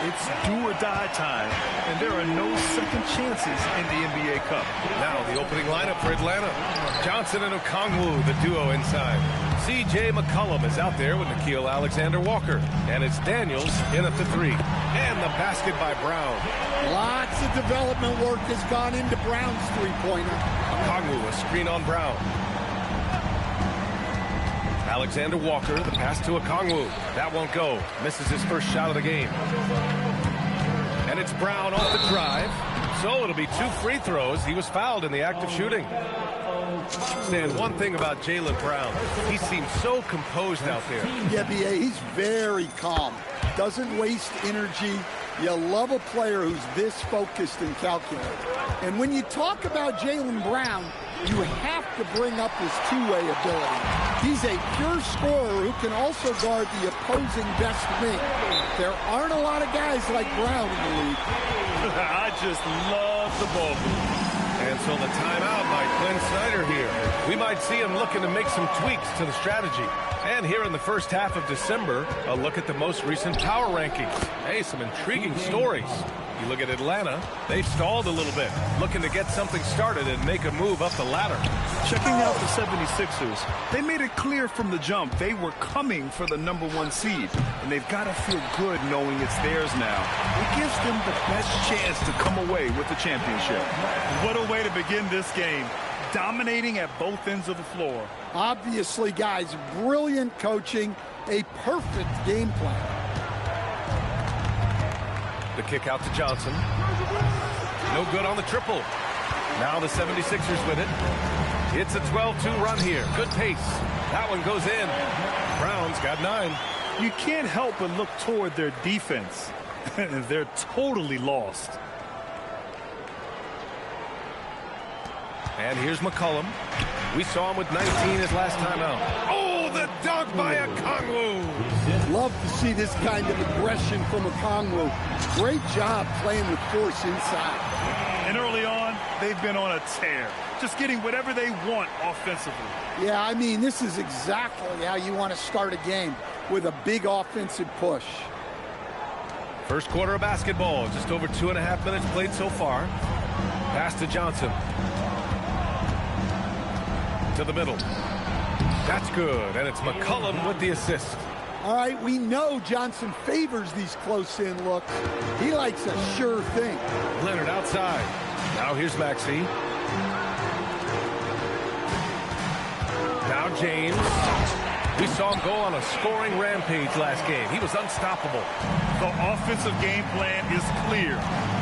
It's do-or-die time, and there are no second chances in the NBA Cup. Now the opening lineup for Atlanta. Johnson and Okongwu, the duo inside. C.J. McCollum is out there with Nickeil Alexander-Walker. And it's Daniels in at the 3. And the basket by Brown. Lots of development work has gone into Brown's three-pointer. Okongwu, a screen on Brown. Alexander Walker, the pass to Okongwu. That won't go. Misses his first shot of the game. And it's Brown off the drive. So it'll be 2 free throws. He was fouled in the act of shooting. Stan, one thing about Jaylen Brown, he seems so composed out there. Yeah, B.A., he's very calm. Doesn't waste energy. You love a player who's this focused and calculated. And when you talk about Jaylen Brown, you have to bring up his two-way ability. He's a pure scorer who can also guard the opposing best wing. There aren't a lot of guys like Brown in the league. I just love the ball move. And so the timeout by Quinn Snyder here. We might see him looking to make some tweaks to the strategy. And here in the first half of December, a look at the most recent power rankings. Hey, some intriguing stories. You look at Atlanta, they've stalled a little bit, looking to get something started and make a move up the ladder. Checking out the 76ers, they made it clear from the jump they were coming for the #1 seed, and they've got to feel good knowing it's theirs now. It gives them the best chance to come away with the championship. What a way to begin this game, dominating at both ends of the floor. Obviously, guys, brilliant coaching, a perfect game plan. The kick out to Johnson. No good on the triple. Now the 76ers with it. It's a 12-2 run here. Good pace. That one goes in. Brown's got 9. You can't help but look toward their defense. They're totally lost. And here's McCollum. We saw him with 19 his last time out. Oh, the dunk by Okongwu. Love to see this kind of aggression from Okongwu. Great job playing with force inside. And early on, they've been on a tear. Just getting whatever they want offensively. Yeah, I mean, this is exactly how you want to start a game, with a big offensive push. First quarter of basketball. Just over 2.5 minutes played so far. Pass to Johnson. To the middle. That's good, and it's McCollum with the assist. All right, we know Johnson favors these close-in looks. He likes a sure thing. Leonard outside. Now here's Maxey. Now James. We saw him go on a scoring rampage last game. He was unstoppable. The offensive game plan is clear.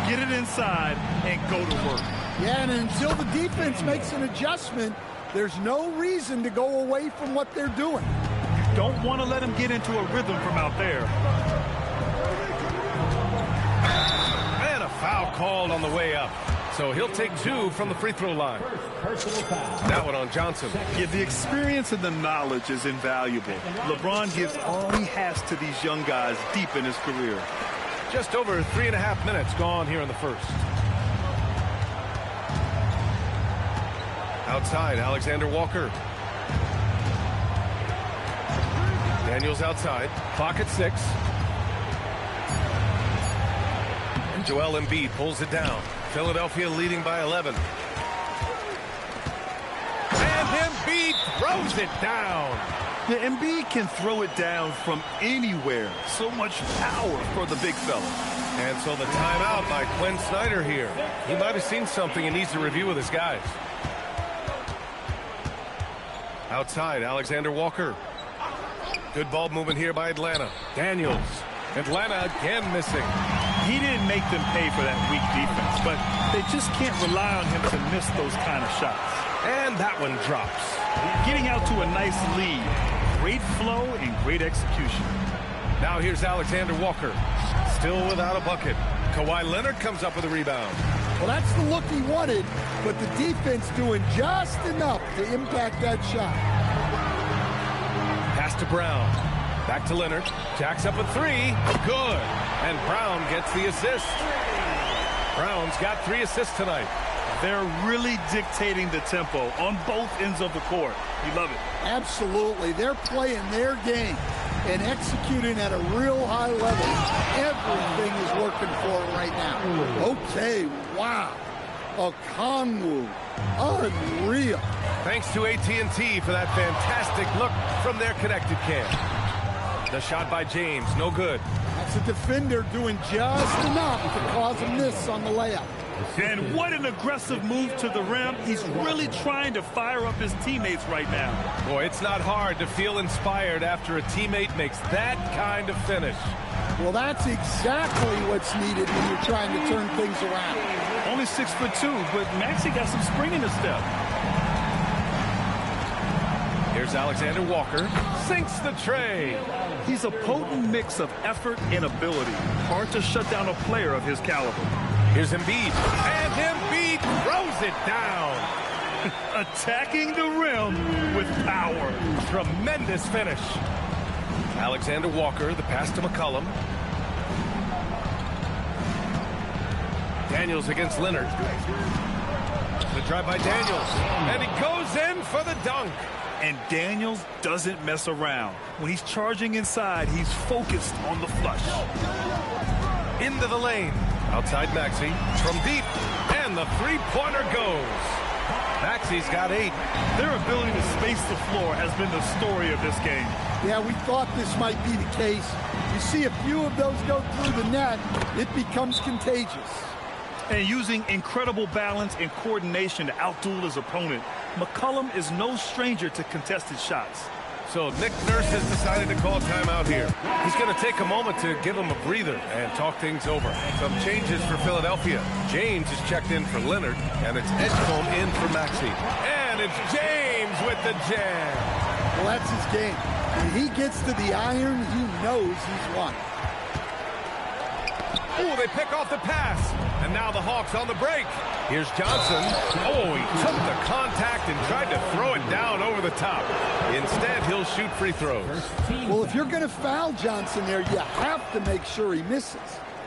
Get it inside and go to work. Yeah, and until the defense makes an adjustment, there's no reason to go away from what they're doing. You don't want to let them get into a rhythm from out there. And a foul called on the way up. So he'll take 2 from the free throw line. That one on Johnson. Yeah, the experience and the knowledge is invaluable. LeBron gives all he has to these young guys deep in his career. Just over 3.5 minutes gone here in the first. Outside, Alexander Walker. Daniels outside. Clock at 6. And Joel Embiid pulls it down. Philadelphia leading by 11. And Embiid throws it down. Yeah, Embiid can throw it down from anywhere. So much power for the big fella. And so the timeout by Quinn Snyder here. He might have seen something he needs to review with his guys. Outside, Alexander Walker. Good ball movement here by Atlanta. Daniels. Atlanta again missing. He didn't make them pay for that weak defense, but they just can't rely on him to miss those kind of shots. And that one drops. Getting out to a nice lead. Great flow and great execution. Now here's Alexander Walker. Still without a bucket. Kawhi Leonard comes up with a rebound. Well, that's the look he wanted, but the defense doing just enough to impact that shot. Pass to Brown. Back to Leonard. Jacks up a three. Good. And Brown gets the assist. Brown's got 3 assists tonight. They're really dictating the tempo on both ends of the court. You love it. Absolutely. They're playing their game and executing at a real high level. Everything is working for them right now. Okay, wow. Okongwu, unreal. Thanks to AT&T for that fantastic look from their connected cam. The shot by James, no good. That's a defender doing just enough to cause a miss on the layup. And what an aggressive move to the rim. He's really trying to fire up his teammates right now. Boy, it's not hard to feel inspired after a teammate makes that kind of finish. Well, that's exactly what's needed when you're trying to turn things around. Only 6'2", but Maxey got some spring in his step. Here's Alexander Walker. Sinks the tray. He's a potent mix of effort and ability. Hard to shut down a player of his caliber. Here's Embiid. And Embiid throws it down. Attacking the rim with power. Tremendous finish. Alexander Walker, the pass to McCollum. Daniels against Leonard. The drive by Daniels. And he goes in for the dunk. And Daniels doesn't mess around. When he's charging inside, he's focused on the flush. Into the lane. Outside Maxey. From deep. And the three-pointer goes. Maxey's got 8. Their ability to space the floor has been the story of this game. Yeah, we thought this might be the case. You see a few of those go through the net, it becomes contagious. And using incredible balance and coordination to outduel his opponent, McCollum is no stranger to contested shots. So Nick Nurse has decided to call timeout here. He's going to take a moment to give him a breather and talk things over. Some changes for Philadelphia. James is checked in for Leonard, and it's Edgecombe in for Maxey. And it's James with the jam. Well, that's his game. When he gets to the iron, he knows he's won. Oh, they pick off the pass. And now the Hawks on the break. Here's Johnson. Oh, he took the contact and tried to throw it down over the top. Instead, he'll shoot free throws. Well, if you're going to foul Johnson there, you have to make sure he misses.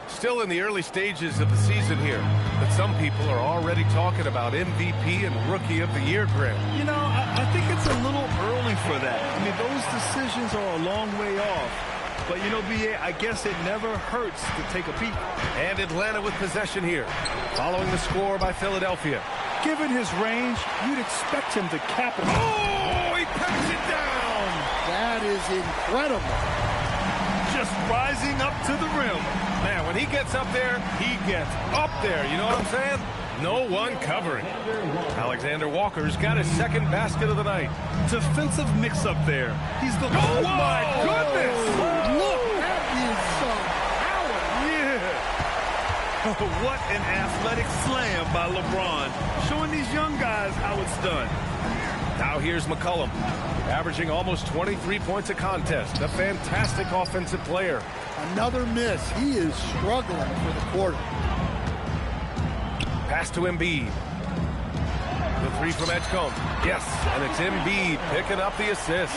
Still in the early stages of the season here, but some people are already talking about MVP and Rookie of the Year grant. You know, I think it's a little early for that. I mean, those decisions are a long way off. But, you know, B.A., I guess it never hurts to take a peek. And Atlanta with possession here, following the score by Philadelphia. Given his range, you'd expect him to capitalize. Oh, he pecks it down. That is incredible. Just rising up to the rim. Man, when he gets up there, he gets up there. You know what I'm saying? No one covering. Alexander Walker's got his second basket of the night. Defensive mix-up there. He's the... Oh, my goodness! Look, that is some power. Yeah. What an athletic slam by LeBron. Showing these young guys how it's done. Now here's McCollum, averaging almost 23 points a contest. A fantastic offensive player. Another miss. He is struggling for the quarter. Pass to Embiid. The three from Edgecombe. Yes, and it's Embiid picking up the assist.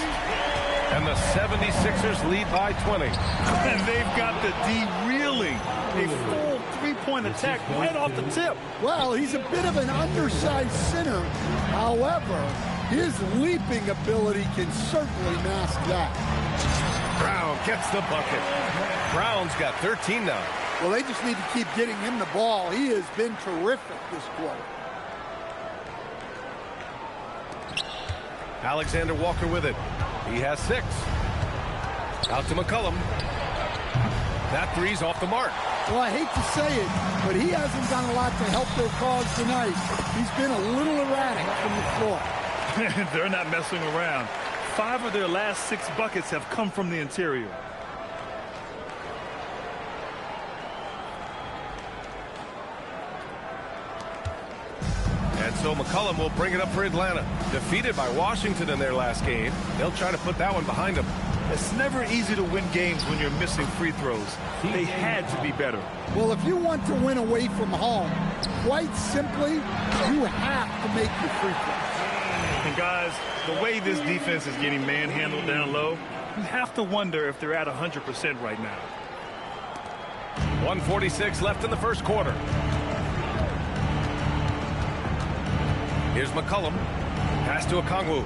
And the 76ers lead by 20. And they've got the D reeling. A full three-point attack right off the tip. Well, he's a bit of an undersized center. However, his leaping ability can certainly mask that. Brown gets the bucket. Brown's got 13 now. Well, they just need to keep getting him the ball. He has been terrific this quarter. Alexander Walker with it. He has 6. Out to McCollum. That three's off the mark. Well, I hate to say it, but he hasn't done a lot to help their cause tonight. He's been a little erratic from the floor. They're not messing around. 5 of their last 6 buckets have come from the interior. And so McCollum will bring it up for Atlanta. Defeated by Washington in their last game. They'll try to put that one behind them. It's never easy to win games when you're missing free throws. They had to be better. Well, if you want to win away from home, quite simply, you have to make your free throws. And guys, the way this defense is getting manhandled down low, You have to wonder if they're at 100% right now. 1:46 left in the first quarter. Here's McCollum. Pass to Okongwu.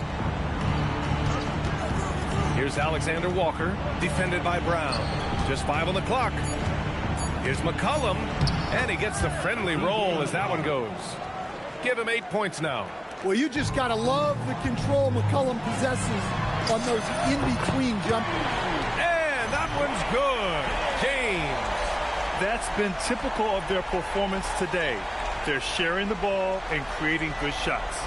Here's Alexander Walker, defended by Brown. Just 5 on the clock. Here's McCollum, and he gets the friendly roll as that one goes. Give him 8 points now. Well, you just got to love the control McCollum possesses on those in-between jumpers. And that one's good. James. That's been typical of their performance today. They're sharing the ball and creating good shots.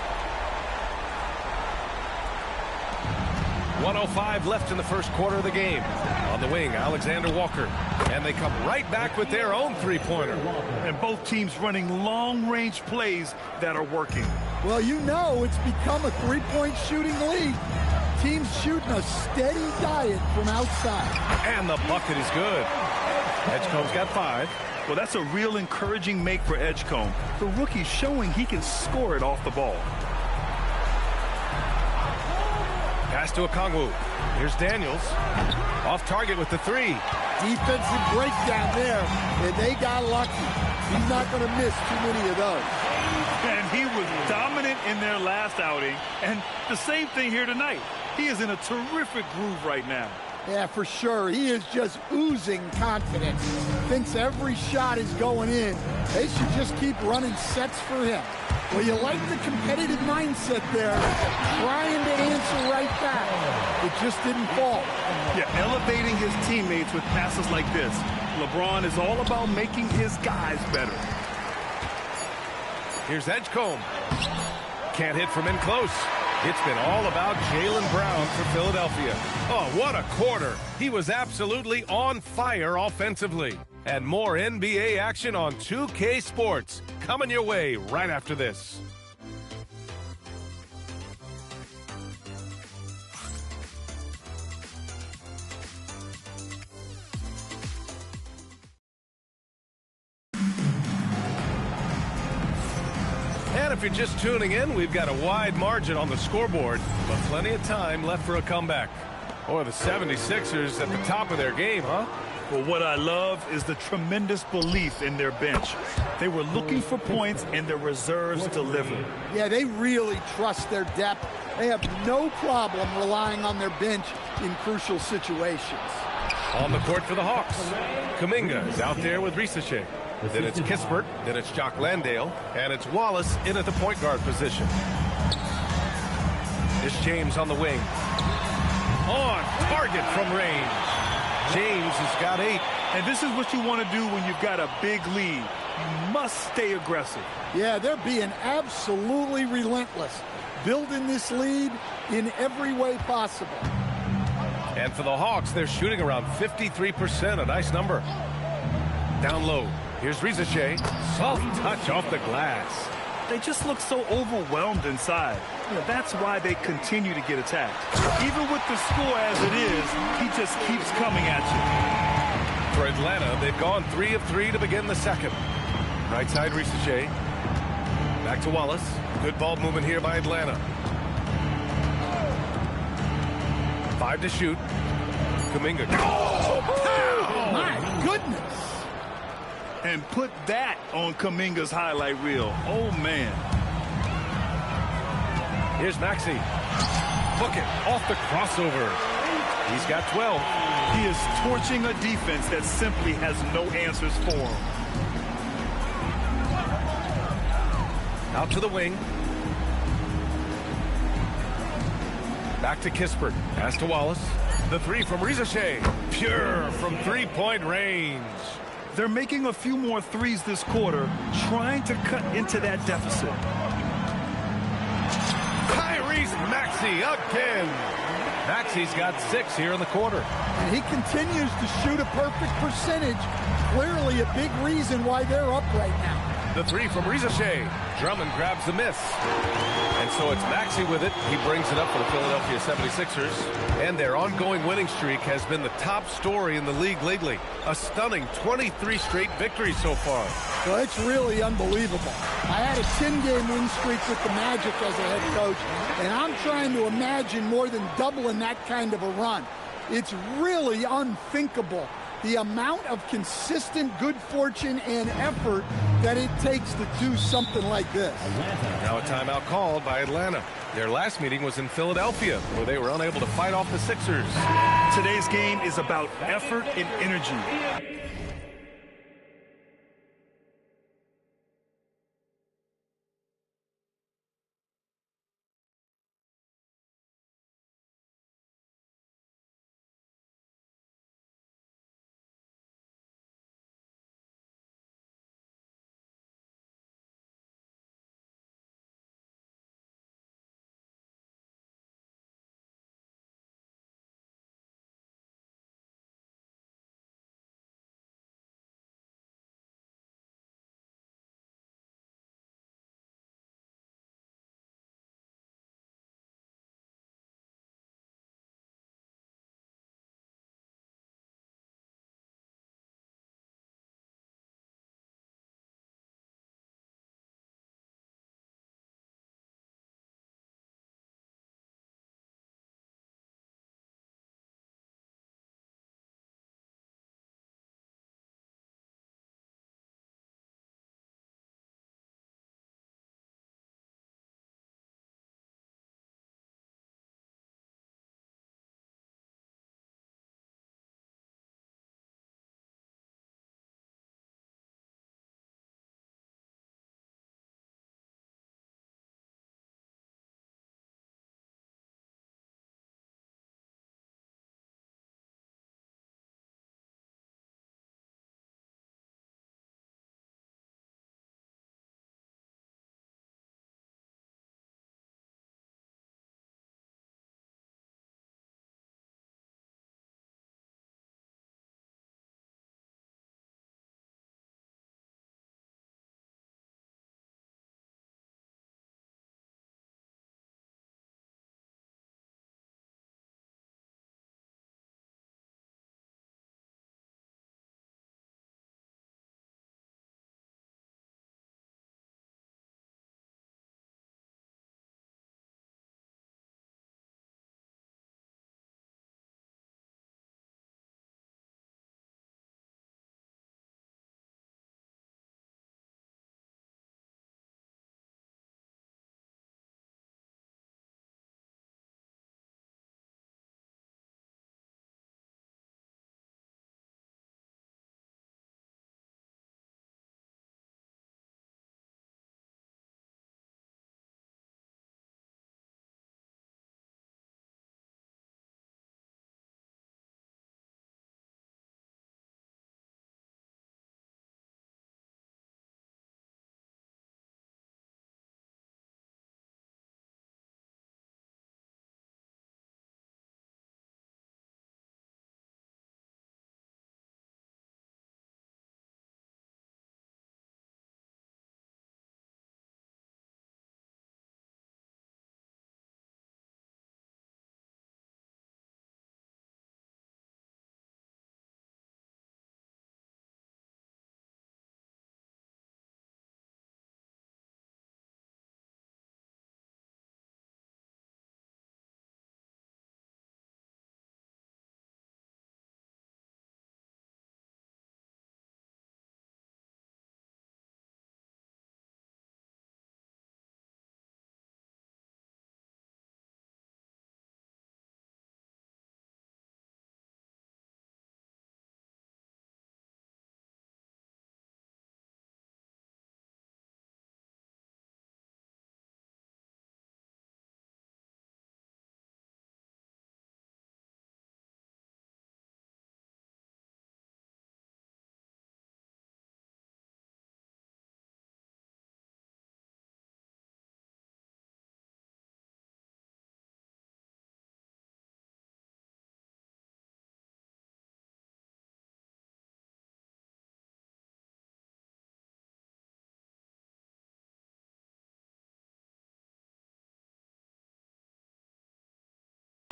1:05 left in the first quarter of the game. On the wing, Alexander Walker. And they come right back with their own three-pointer. And both teams running long-range plays that are working. Well, you know it's become a three-point shooting league. Teams shooting a steady diet from outside. And the bucket is good. Edgecombe's got 5. Well, that's a real encouraging make for Edgecombe. The rookie's showing he can score it off the ball. Pass to Okongwu. Here's Daniels. Off target with the 3. Defensive breakdown there, and they got lucky. He's not going to miss too many of those. And he was dominant in their last outing, and the same thing here tonight. He is in a terrific groove right now. Yeah, for sure. He is just oozing confidence. Thinks every shot is going in. They should just keep running sets for him. Well, you like the competitive mindset there, trying to answer right back. It just didn't fall. Yeah, elevating his teammates with passes like this. LeBron is all about making his guys better. Here's Edgecombe. Can't hit from in close. It's been all about Jaylen Brown for Philadelphia. Oh, what a quarter. He was absolutely on fire offensively. And more NBA action on 2K Sports. Coming your way right after this. And if you're just tuning in, we've got a wide margin on the scoreboard, but plenty of time left for a comeback. Or the 76ers at the top of their game, huh? Well, what I love is the tremendous belief in their bench. They were looking for points, and their reserves delivered. Yeah, they really trust their depth. They have no problem relying on their bench in crucial situations. On the court for the Hawks, Kuminga is out there with Risache. Then it's Kispert, then it's Jock Landale, and it's Wallace in at the point guard position. It's James on the wing. On target from range. James has got 8. And this is what you want to do when you've got a big lead. You must stay aggressive. Yeah, they're being absolutely relentless, building this lead in every way possible. And for the Hawks, they're shooting around 53%, a nice number. Down low, here's Risache. Soft touch off the glass. They just look so overwhelmed inside. You know, that's why they continue to get attacked. Even with the score as it is, he just keeps coming at you. For Atlanta, they've gone 3 of 3 to begin the second. Right side, Risache. Back to Wallace. Good ball movement here by Atlanta. 5 to shoot. Kuminga. Oh, my goodness. And put that on Kuminga's highlight reel. Oh, man. Here's Maxey. Book it off the crossover. He's got 12. He is torching a defense that simply has no answers for him. Out to the wing. Back to Kispert. Pass to Wallace. The 3 from Risache. Pure from three-point range. They're making a few more threes this quarter, trying to cut into that deficit. Tyrese Maxey again. Maxey's got 6 here in the quarter. And he continues to shoot a perfect percentage. Clearly a big reason why they're up right now. The 3 from Risache. Drummond grabs the miss. And so it's Maxey with it. He brings it up for the Philadelphia 76ers. And their ongoing winning streak has been the top story in the league lately. A stunning 23 straight victories so far. Well, it's really unbelievable. I had a 10-game win streak with the Magic as a head coach, and I'm trying to imagine more than doubling that kind of a run. It's really unthinkable the amount of consistent good fortune and effort that it takes to do something like this. Now a timeout called by Atlanta. Their last meeting was in Philadelphia, where they were unable to fight off the Sixers. Today's game is about effort and energy.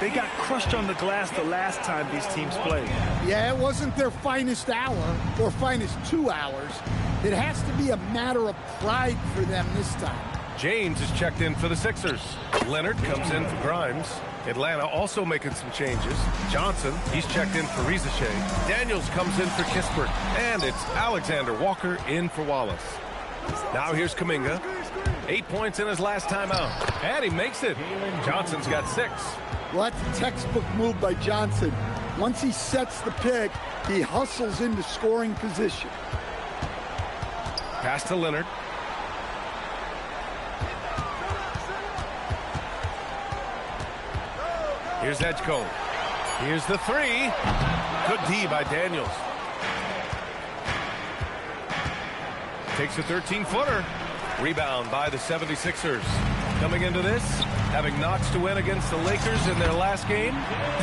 They got crushed on the glass the last time these teams played. Yeah, it wasn't their finest hour or finest 2 hours. It has to be a matter of pride for them this time. James is checked in for the Sixers. Leonard comes in for Grimes. Atlanta also making some changes. Johnson, he's checked in for Rizachet. Daniels comes in for Kispert. And it's Alexander Walker in for Wallace. Now here's Kuminga. 8 points in his last time out. And he makes it. Johnson's got 6. Well, that's a textbook move by Johnson. Once he sets the pick, he hustles into scoring position. Pass to Leonard. Here's Edgecombe. Here's the 3. Good D by Daniels. Takes a 13-footer. Rebound by the 76ers. Coming into this, having notched to win against the Lakers in their last game.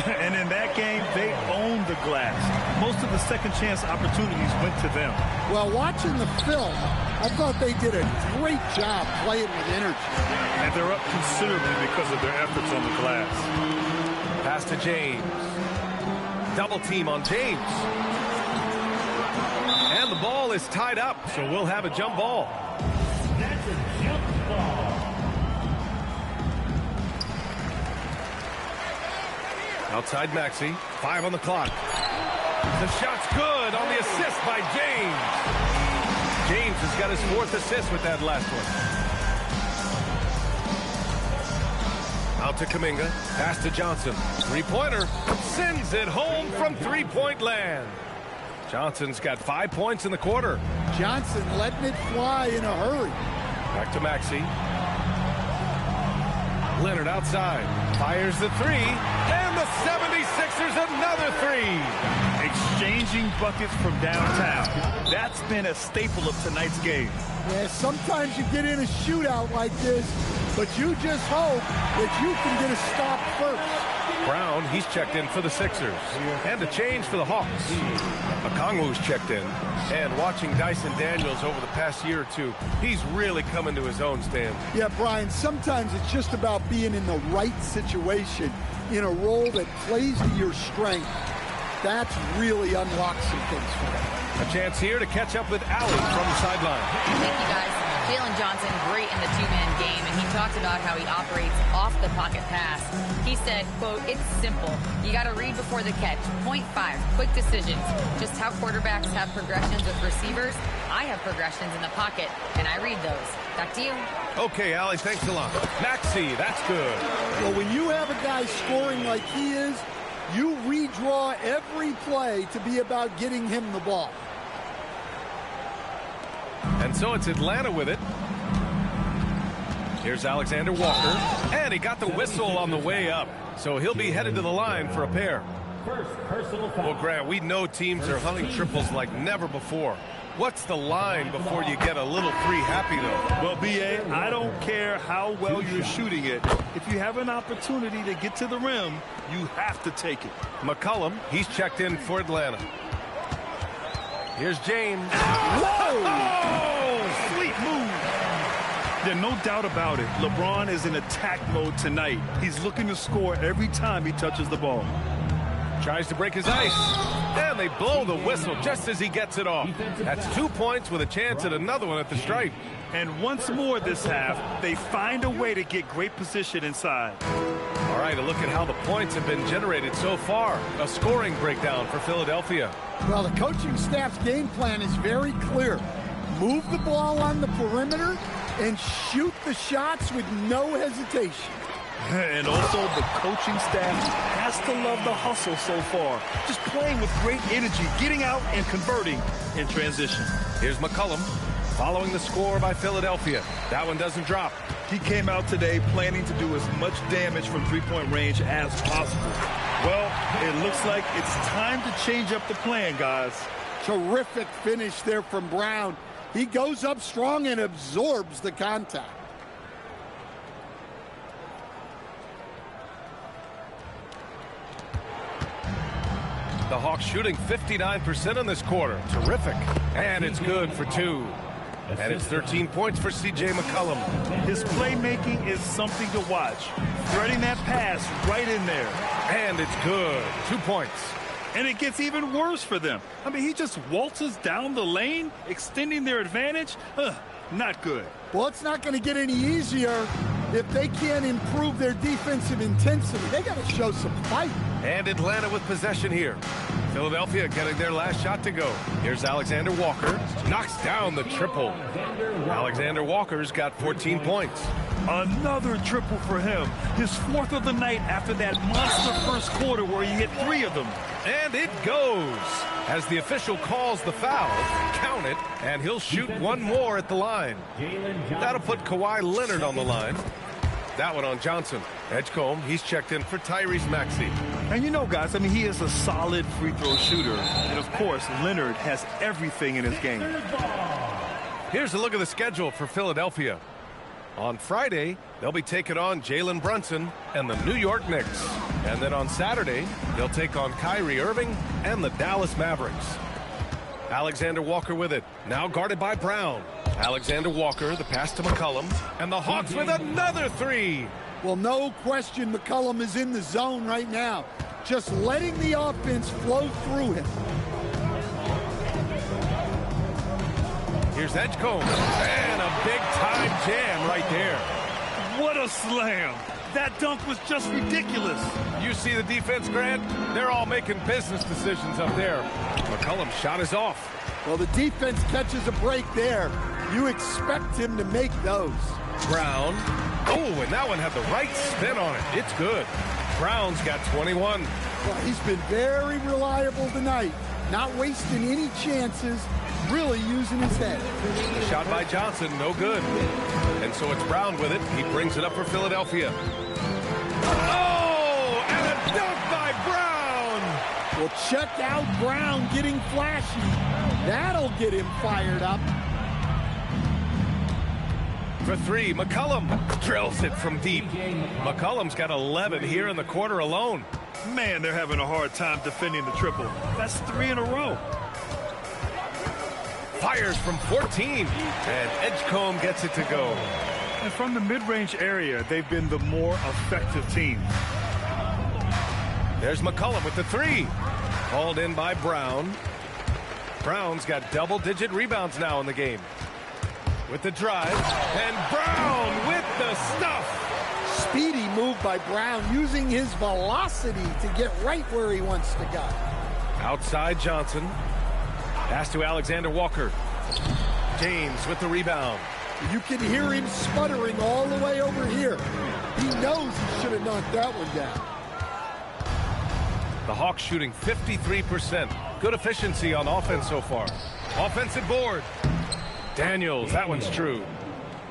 And in that game, they owned the glass. Most of the second chance opportunities went to them. Well, watching the film, I thought they did a great job playing with energy. And they're up considerably because of their efforts on the glass. Pass to James. Double team on James. And the ball is tied up, so we'll have a jump ball. That's a jump ball. Outside Maxey. 5 on the clock. The shot's good on the assist by James. James has got his 4th assist with that last one. Out to Kuminga. Pass to Johnson. 3-pointer. Sends it home from 3-point land. Johnson's got 5 points in the quarter. Johnson letting it fly in a hurry. Back to Maxey. Leonard outside. Fires the 3. And the 76ers another 3. Exchanging buckets from downtown. That's been a staple of tonight's game. Yeah, sometimes you get in a shootout like this, but you just hope that you can get a stop first. Brown, he's checked in for the Sixers. And a change for the Hawks. Okongwu's checked in. And watching Dyson Daniels over the past year or two, he's really coming to his own, Stan. Yeah, Brian, sometimes it's just about being in the right situation, in a role that plays to your strength. That's really unlocked some things for him. A chance here to catch up with Allie from the sideline. Thank you, guys. Jalen Johnson, great in the two-man game, and he talked about how he operates off the pocket pass. He said, quote, "It's simple. You got to read before the catch. Point 5, quick decisions. Just how quarterbacks have progressions with receivers, I have progressions in the pocket, and I read those." Back to you. Okay, Allie, thanks a lot. Maxey, that's good. Well, when you have a guy scoring like he is, you redraw every play to be about getting him the ball. And so it's Atlanta with it. Here's Alexander Walker. And he got the whistle on the way up. So he'll be headed to the line for a pair. First personal foul. Well, Grant, we know teams are hunting triples like never before. What's the line before you get a little free happy, though? Well, B.A., I don't care how well you're shooting it. If you have an opportunity to get to the rim, you have to take it. McCollum, he's checked in for Atlanta. Here's James. Whoa! Oh, sweet move. There's no doubt about it. LeBron is in attack mode tonight. He's looking to score every time he touches the ball. Tries to break his ice. And they blow the whistle just as he gets it off. That's 2 points with a chance at another one at the stripe. And once more this half, they find a way to get great position inside. All right, a look at how the points have been generated so far. A scoring breakdown for Philadelphia. Well, the coaching staff's game plan is very clear. Move the ball on the perimeter and shoot the shots with no hesitation. And also, the coaching staff has to love the hustle so far. Just playing with great energy, getting out and converting in transition. Here's McCollum following the score by Philadelphia. That one doesn't drop. He came out today planning to do as much damage from three-point range as possible. Well, it looks like it's time to change up the plan, guys. Terrific finish there from Brown. He goes up strong and absorbs the contact. The Hawks shooting 59% in this quarter. Terrific. And it's good for 2. And it's 13 points for C.J. McCollum. His playmaking is something to watch. Threading that pass right in there. And it's good. 2 points. And it gets even worse for them. I mean, he just waltzes down the lane, extending their advantage. Not good. Well, it's not going to get any easier If they can't improve their defensive intensity, they got to show some fight. And Atlanta with possession here. Philadelphia getting their last shot to go. Here's Alexander Walker. Knocks down the triple. Alexander Walker's got 14 points. Another triple for him. His 4th of the night after that monster first quarter where he hit 3 of them. And it goes. As the official calls the foul, count it, and he'll shoot one more at the line. That'll put Kawhi Leonard on the line. That one on Johnson. Edgecombe, he's checked in for Tyrese Maxey. And you know, guys, I mean, he is a solid free throw shooter. And, of course, Leonard has everything in his game. Here's a look at the schedule for Philadelphia. On Friday, they'll be taking on Jalen Brunson and the New York Knicks. And then on Saturday, they'll take on Kyrie Irving and the Dallas Mavericks. Alexander Walker with it, now guarded by Brown. Alexander Walker, the pass to McCollum, and the Hawks with another 3. Well, no question McCollum is in the zone right now. Just letting the offense flow through him. Here's Edgecombe, and a big-time jam right there. What a slam. That dunk was just ridiculous. You see the defense, Grant? They're all making business decisions up there. McCollum's shot is off. Well, the defense catches a break there. You expect him to make those. Brown. Oh, and that one had the right spin on it. It's good. Brown's got 21. Well, he's been very reliable tonight. Not wasting any chances. Really using his head. Shot by Johnson, no good. And so it's Brown with it. He brings it up for Philadelphia. Oh, and a dunk by Brown. Well, check out Brown getting flashy. That'll get him fired up. For 3, McCollum drills it from deep. McCollum's got 11 here in the quarter alone. Man, they're having a hard time defending the triple. That's 3 in a row. Fires from 14, and Edgecombe gets it to go. And from the mid-range area, they've been the more effective team. There's McCollum with the 3. Called in by Brown. Brown's got double-digit rebounds now in the game. With the drive, and Brown with the stuff. Speedy move by Brown, using his velocity to get right where he wants to go. Outside Johnson. Pass to Alexander Walker. James with the rebound. You can hear him sputtering all the way over here. He knows he should have knocked that one down. The Hawks shooting 53%. Good efficiency on offense so far. Offensive board. Daniels, that one's true.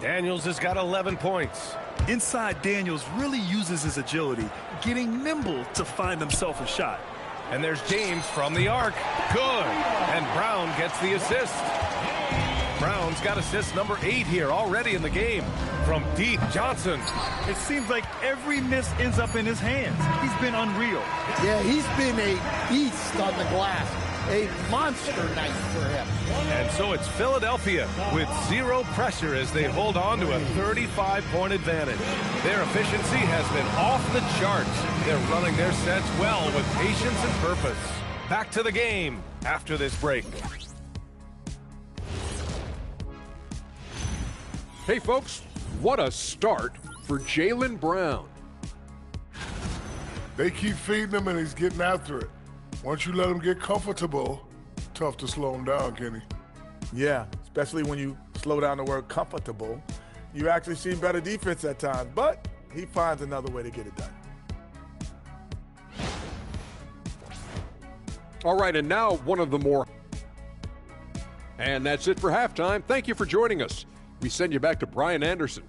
Daniels has got 11 points. Inside, Daniels really uses his agility, getting nimble to find himself a shot. And there's James from the arc. Good. And Brown gets the assist. Brown's got assist number 8 here already in the game. From deep, Johnson. It seems like every miss ends up in his hands. He's been unreal. Yeah, he's been a beast on the glass. A monster night for him. And so it's Philadelphia with 0 pressure as they hold on to a 35-point advantage. Their efficiency has been off the charts. They're running their sets well with patience and purpose. Back to the game after this break. Hey, folks, what a start for Jaylen Brown. They keep feeding him, and he's getting after it. Once you let him get comfortable, tough to slow him down, Kenny. Yeah, especially when you slow down the word comfortable. You actually see better defense at times, but he finds another way to get it done. All right, and now one of the more. And that's it for halftime. Thank you for joining us. We send you back to Brian Anderson.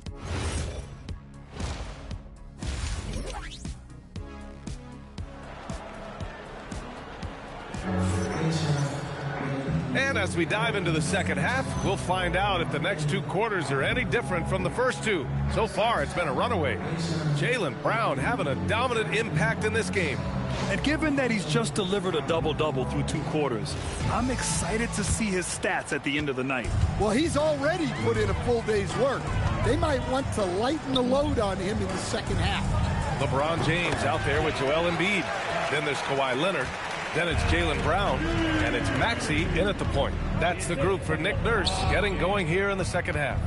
And as we dive into the second half, we'll find out if the next 2 quarters are any different from the first 2. So far, it's been a runaway. Jaylen Brown having a dominant impact in this game. And given that he's just delivered a double-double through 2 quarters, I'm excited to see his stats at the end of the night. Well, he's already put in a full day's work. They might want to lighten the load on him in the second half. LeBron James out there with Joel Embiid. Then there's Kawhi Leonard. Then it's Jaylen Brown, and it's Maxey in at the point. That's the group for Nick Nurse getting going here in the second half.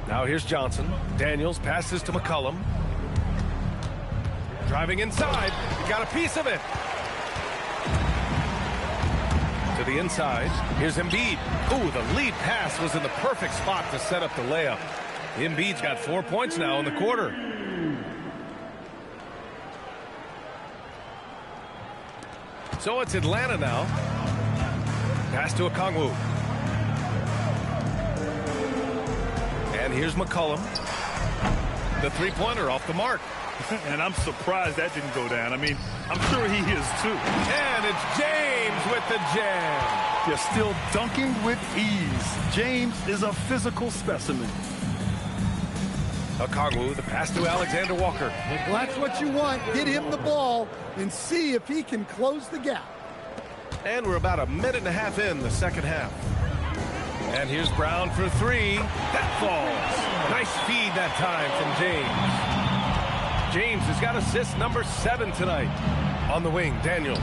Now here's Johnson. Daniels passes to McCollum. Driving inside. He got a piece of it. To the inside. Here's Embiid. Ooh, the lead pass was in the perfect spot to set up the layup. Embiid's got 4 points now in the quarter. So it's Atlanta now. Pass to Okongwu. And here's McCollum. The three-pointer off the mark. And I'm surprised that didn't go down. I mean, I'm sure he is too. And it's James with the jam. They're still dunking with ease. James is a physical specimen. Okongwu, the pass to Alexander Walker. Well, that's what you want. Get him the ball and see if he can close the gap. And we're about a minute and a half in the second half. And here's Brown for three. That falls. Nice feed that time from James. James has got assist number 7 tonight. On the wing, Daniels.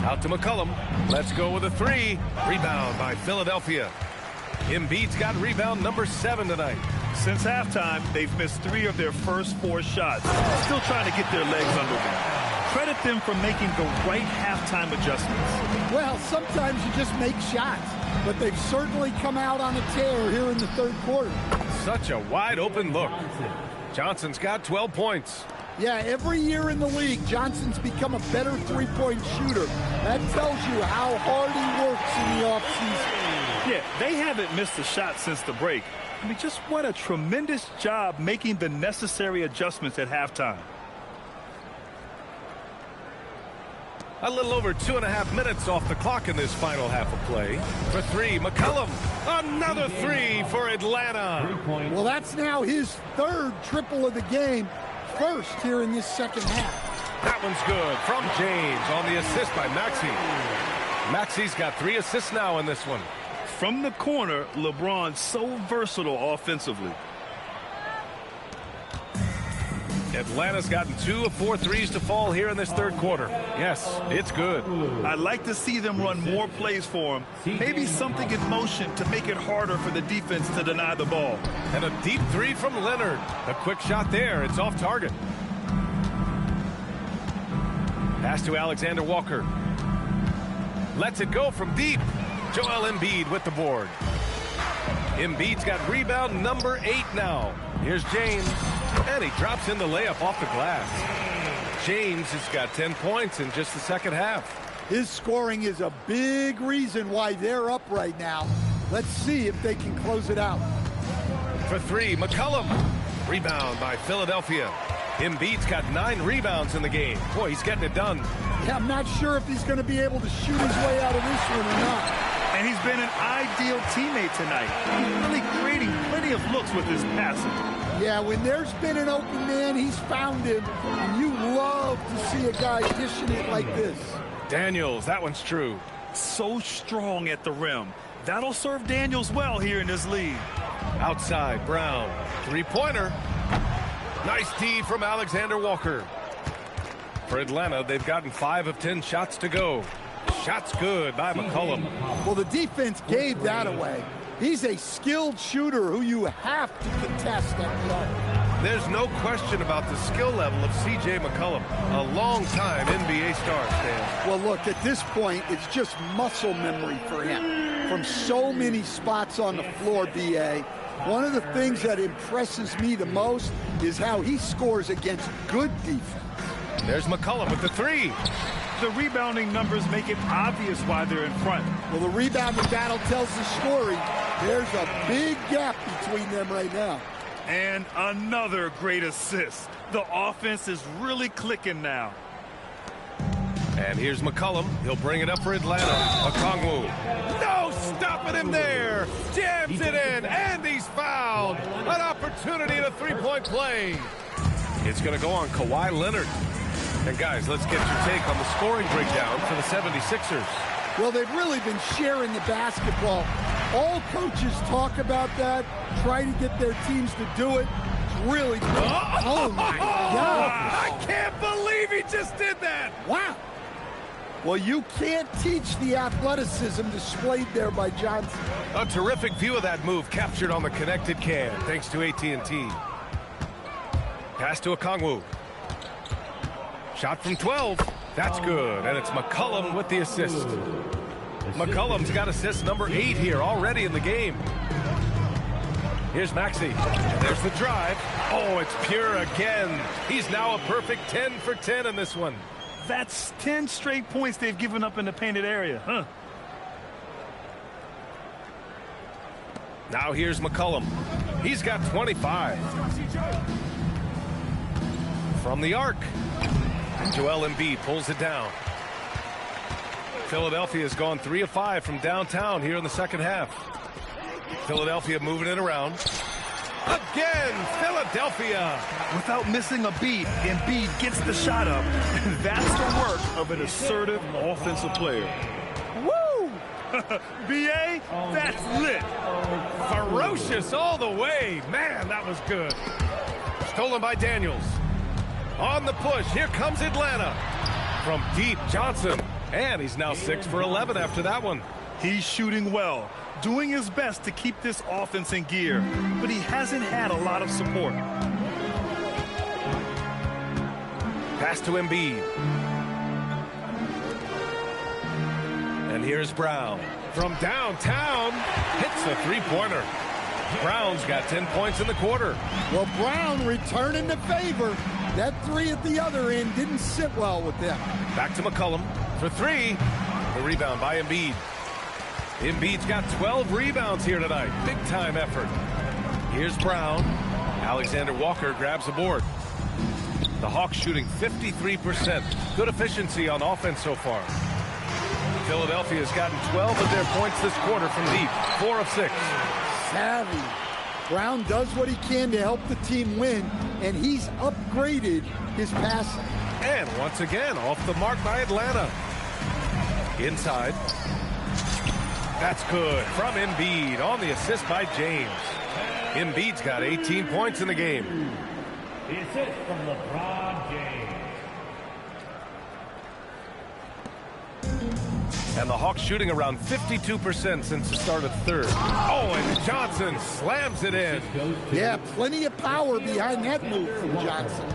Out to McCollum. Let's go with a three. Rebound by Philadelphia. Embiid's got rebound number 7 tonight. Since halftime, they've missed 3 of their first 4 shots. Still trying to get their legs under them. Credit them for making the right halftime adjustments. Well, sometimes you just make shots, but they've certainly come out on a tear here in the third quarter. Such a wide open look. Johnson's got 12 points. Yeah, every year in the league, Johnson's become a better three-point shooter. That tells you how hard he works in the offseason. Yeah, they haven't missed a shot since the break. I mean, just what a tremendous job making the necessary adjustments at halftime. A little over 2.5 minutes off the clock in this final half of play. For three, McCollum. Another three for Atlanta. Well, that's now his 3rd triple of the game. First here in this second half. That one's good from James on the assist by Maxey. Maxey's got 3 assists now in this one. From the corner, LeBron so versatile offensively. Atlanta's gotten 2 of 4 threes to fall here in this third quarter. Yes, it's good. I'd like to see them run more plays for him. Maybe something in motion to make it harder for the defense to deny the ball. And a deep 3 from Leonard. A quick shot there. It's off target. Pass to Alexander Walker. Lets it go from deep. Joel Embiid with the board. Embiid's got rebound number 8 now. Here's James. And he drops in the layup off the glass. James has got 10 points in just the second half. His scoring is a big reason why they're up right now. Let's see if they can close it out. For three, McCollum. Rebound by Philadelphia. Embiid's got 9 rebounds in the game. Boy, he's getting it done. Yeah, I'm not sure if he's going to be able to shoot his way out of this one or not. And he's been an ideal teammate tonight. He's really creating plenty of looks with his passing. Yeah, when there's been an open man, he's found him. And you love to see a guy dishing it like this. Daniels, that one's true. So strong at the rim. That'll serve Daniels well here in this league. Outside, Brown. 3-pointer. Nice D from Alexander Walker. For Atlanta, they've gotten 5 of 10 shots to go. Shots good by McCollum. Well, the defense gave that away. He's a skilled shooter who you have to contest at the arc. There's no question about the skill level of C.J. McCollum, a long-time NBA star, Stan. Well, look, at this point, it's just muscle memory for him. From so many spots on the floor, B.A., one of the things that impresses me the most is how he scores against good defense. There's McCollum with the 3. The rebounding numbers make it obvious why they're in front. Well, the rebounding battle tells the story. There's a big gap between them right now. And another great assist. The offense is really clicking now. And here's McCollum. He'll bring it up for Atlanta. Okongwu. No stopping him there. Jams it in, and he's fouled. An opportunity in a 3-point play. It's going to go on Kawhi Leonard. And guys, let's get your take on the scoring breakdown for the 76ers. Well, they've really been sharing the basketball. All coaches talk about that, try to get their teams to do it. It's really good. Oh, my God. I can't believe he just did that. Wow. Well, you can't teach the athleticism displayed there by Johnson. A terrific view of that move captured on the connected cam, thanks to AT&T. Pass to Okongwu. Shot from 12. That's good, and it's McCollum with the assist. McCollum's got assist number 8 here already in the game. Here's Maxey. There's the drive. Oh, it's pure again. He's now a perfect 10 for 10 in this one. That's 10 straight points they've given up in the painted area. Huh? Now here's McCollum. He's got 25. From the arc. Joel Embiid pulls it down. Philadelphia has gone 3 of 5 from downtown here in the second half. Philadelphia moving it around. Again, Philadelphia. Without missing a beat, Embiid gets the shot up. That's the work of an assertive offensive player. Woo! B.A., that's lit. Ferocious all the way. Man, that was good. Stolen by Daniels. On the push, here comes Atlanta. From deep, Johnson. And he's now 6 for 11 after that one. He's shooting well, doing his best to keep this offense in gear, but he hasn't had a lot of support. Pass to Embiid. And here's Brown. From downtown, hits a three-pointer. Brown's got 10 points in the quarter. Well, Brown returning the favor. That 3 at the other end didn't sit well with them. Back to McCollum for 3. The rebound by Embiid. Embiid's got 12 rebounds here tonight. Big-time effort. Here's Brown. Alexander Walker grabs the board. The Hawks shooting 53%. Good efficiency on offense so far. Philadelphia has gotten 12 of their points this quarter from deep. 4 of 6. Savvy. Brown does what he can to help the team win, and he's upgraded his passing. And once again, off the mark by Atlanta. Inside. That's good from Embiid on the assist by James. Embiid's got 18 points in the game. The assist from LeBron James. And the Hawks shooting around 52% since the start of third. Oh, and Johnson slams it in. Yeah, plenty of power behind that move from Johnson.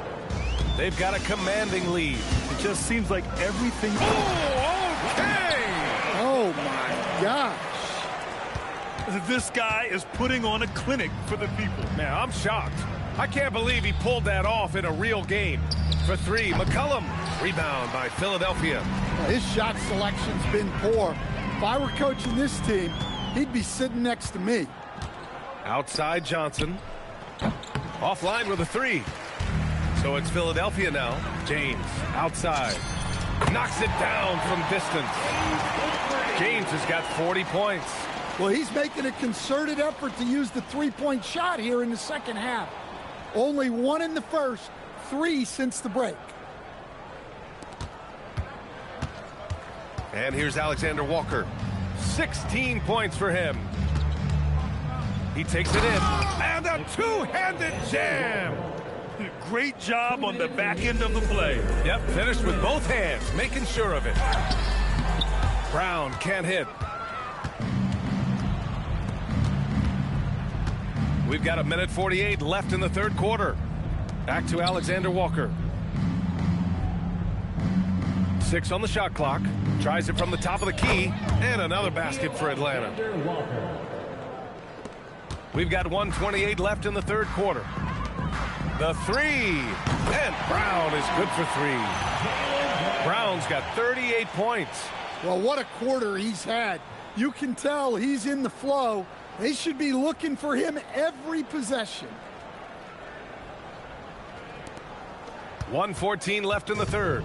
They've got a commanding lead. It just seems like everything... Oh, okay! Oh, my gosh. This guy is putting on a clinic for the people. Man, I'm shocked. I can't believe he pulled that off in a real game. For 3, McCollum. Rebound by Philadelphia. Well, his shot selection's been poor. If I were coaching this team, he'd be sitting next to me. Outside Johnson. Offline with a 3. So it's Philadelphia now. James outside. Knocks it down from distance. James has got 40 points. Well, he's making a concerted effort to use the three-point shot here in the second half. Only 1 in the first, 3 since the break. And here's Alexander Walker. 16 points for him. He takes it in. And a two-handed jam. Great job on the back end of the play. Yep, finished with both hands, making sure of it. Brown can't hit. We've got 1:48 left in the third quarter. Back to Alexander Walker. 6 on the shot clock. Tries it from the top of the key. And another basket for Atlanta. We've got 1:28 left in the third quarter. The 3. And Brown is good for 3. Brown's got 38 points. Well, what a quarter he's had. You can tell he's in the flow. They should be looking for him every possession. 1:14 left in the third.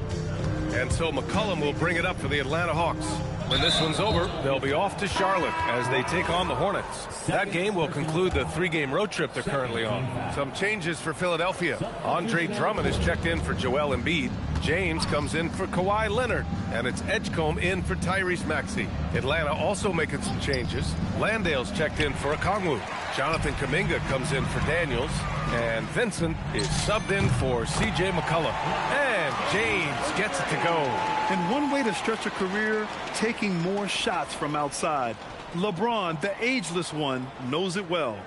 And so McCollum will bring it up for the Atlanta Hawks. When this one's over, they'll be off to Charlotte as they take on the Hornets. That game will conclude the 3-game road trip they're currently on. Some changes for Philadelphia. Andre Drummond is checked in for Joel Embiid. James comes in for Kawhi Leonard. And it's Edgecombe in for Tyrese Maxey. Atlanta also making some changes. Landale's checked in for Okongwu. Jonathan Kuminga comes in for Daniels. And Vincent is subbed in for C.J. McCollum. And James gets it to go. And one way to stretch a career, taking more shots from outside. LeBron, the ageless one, knows it well.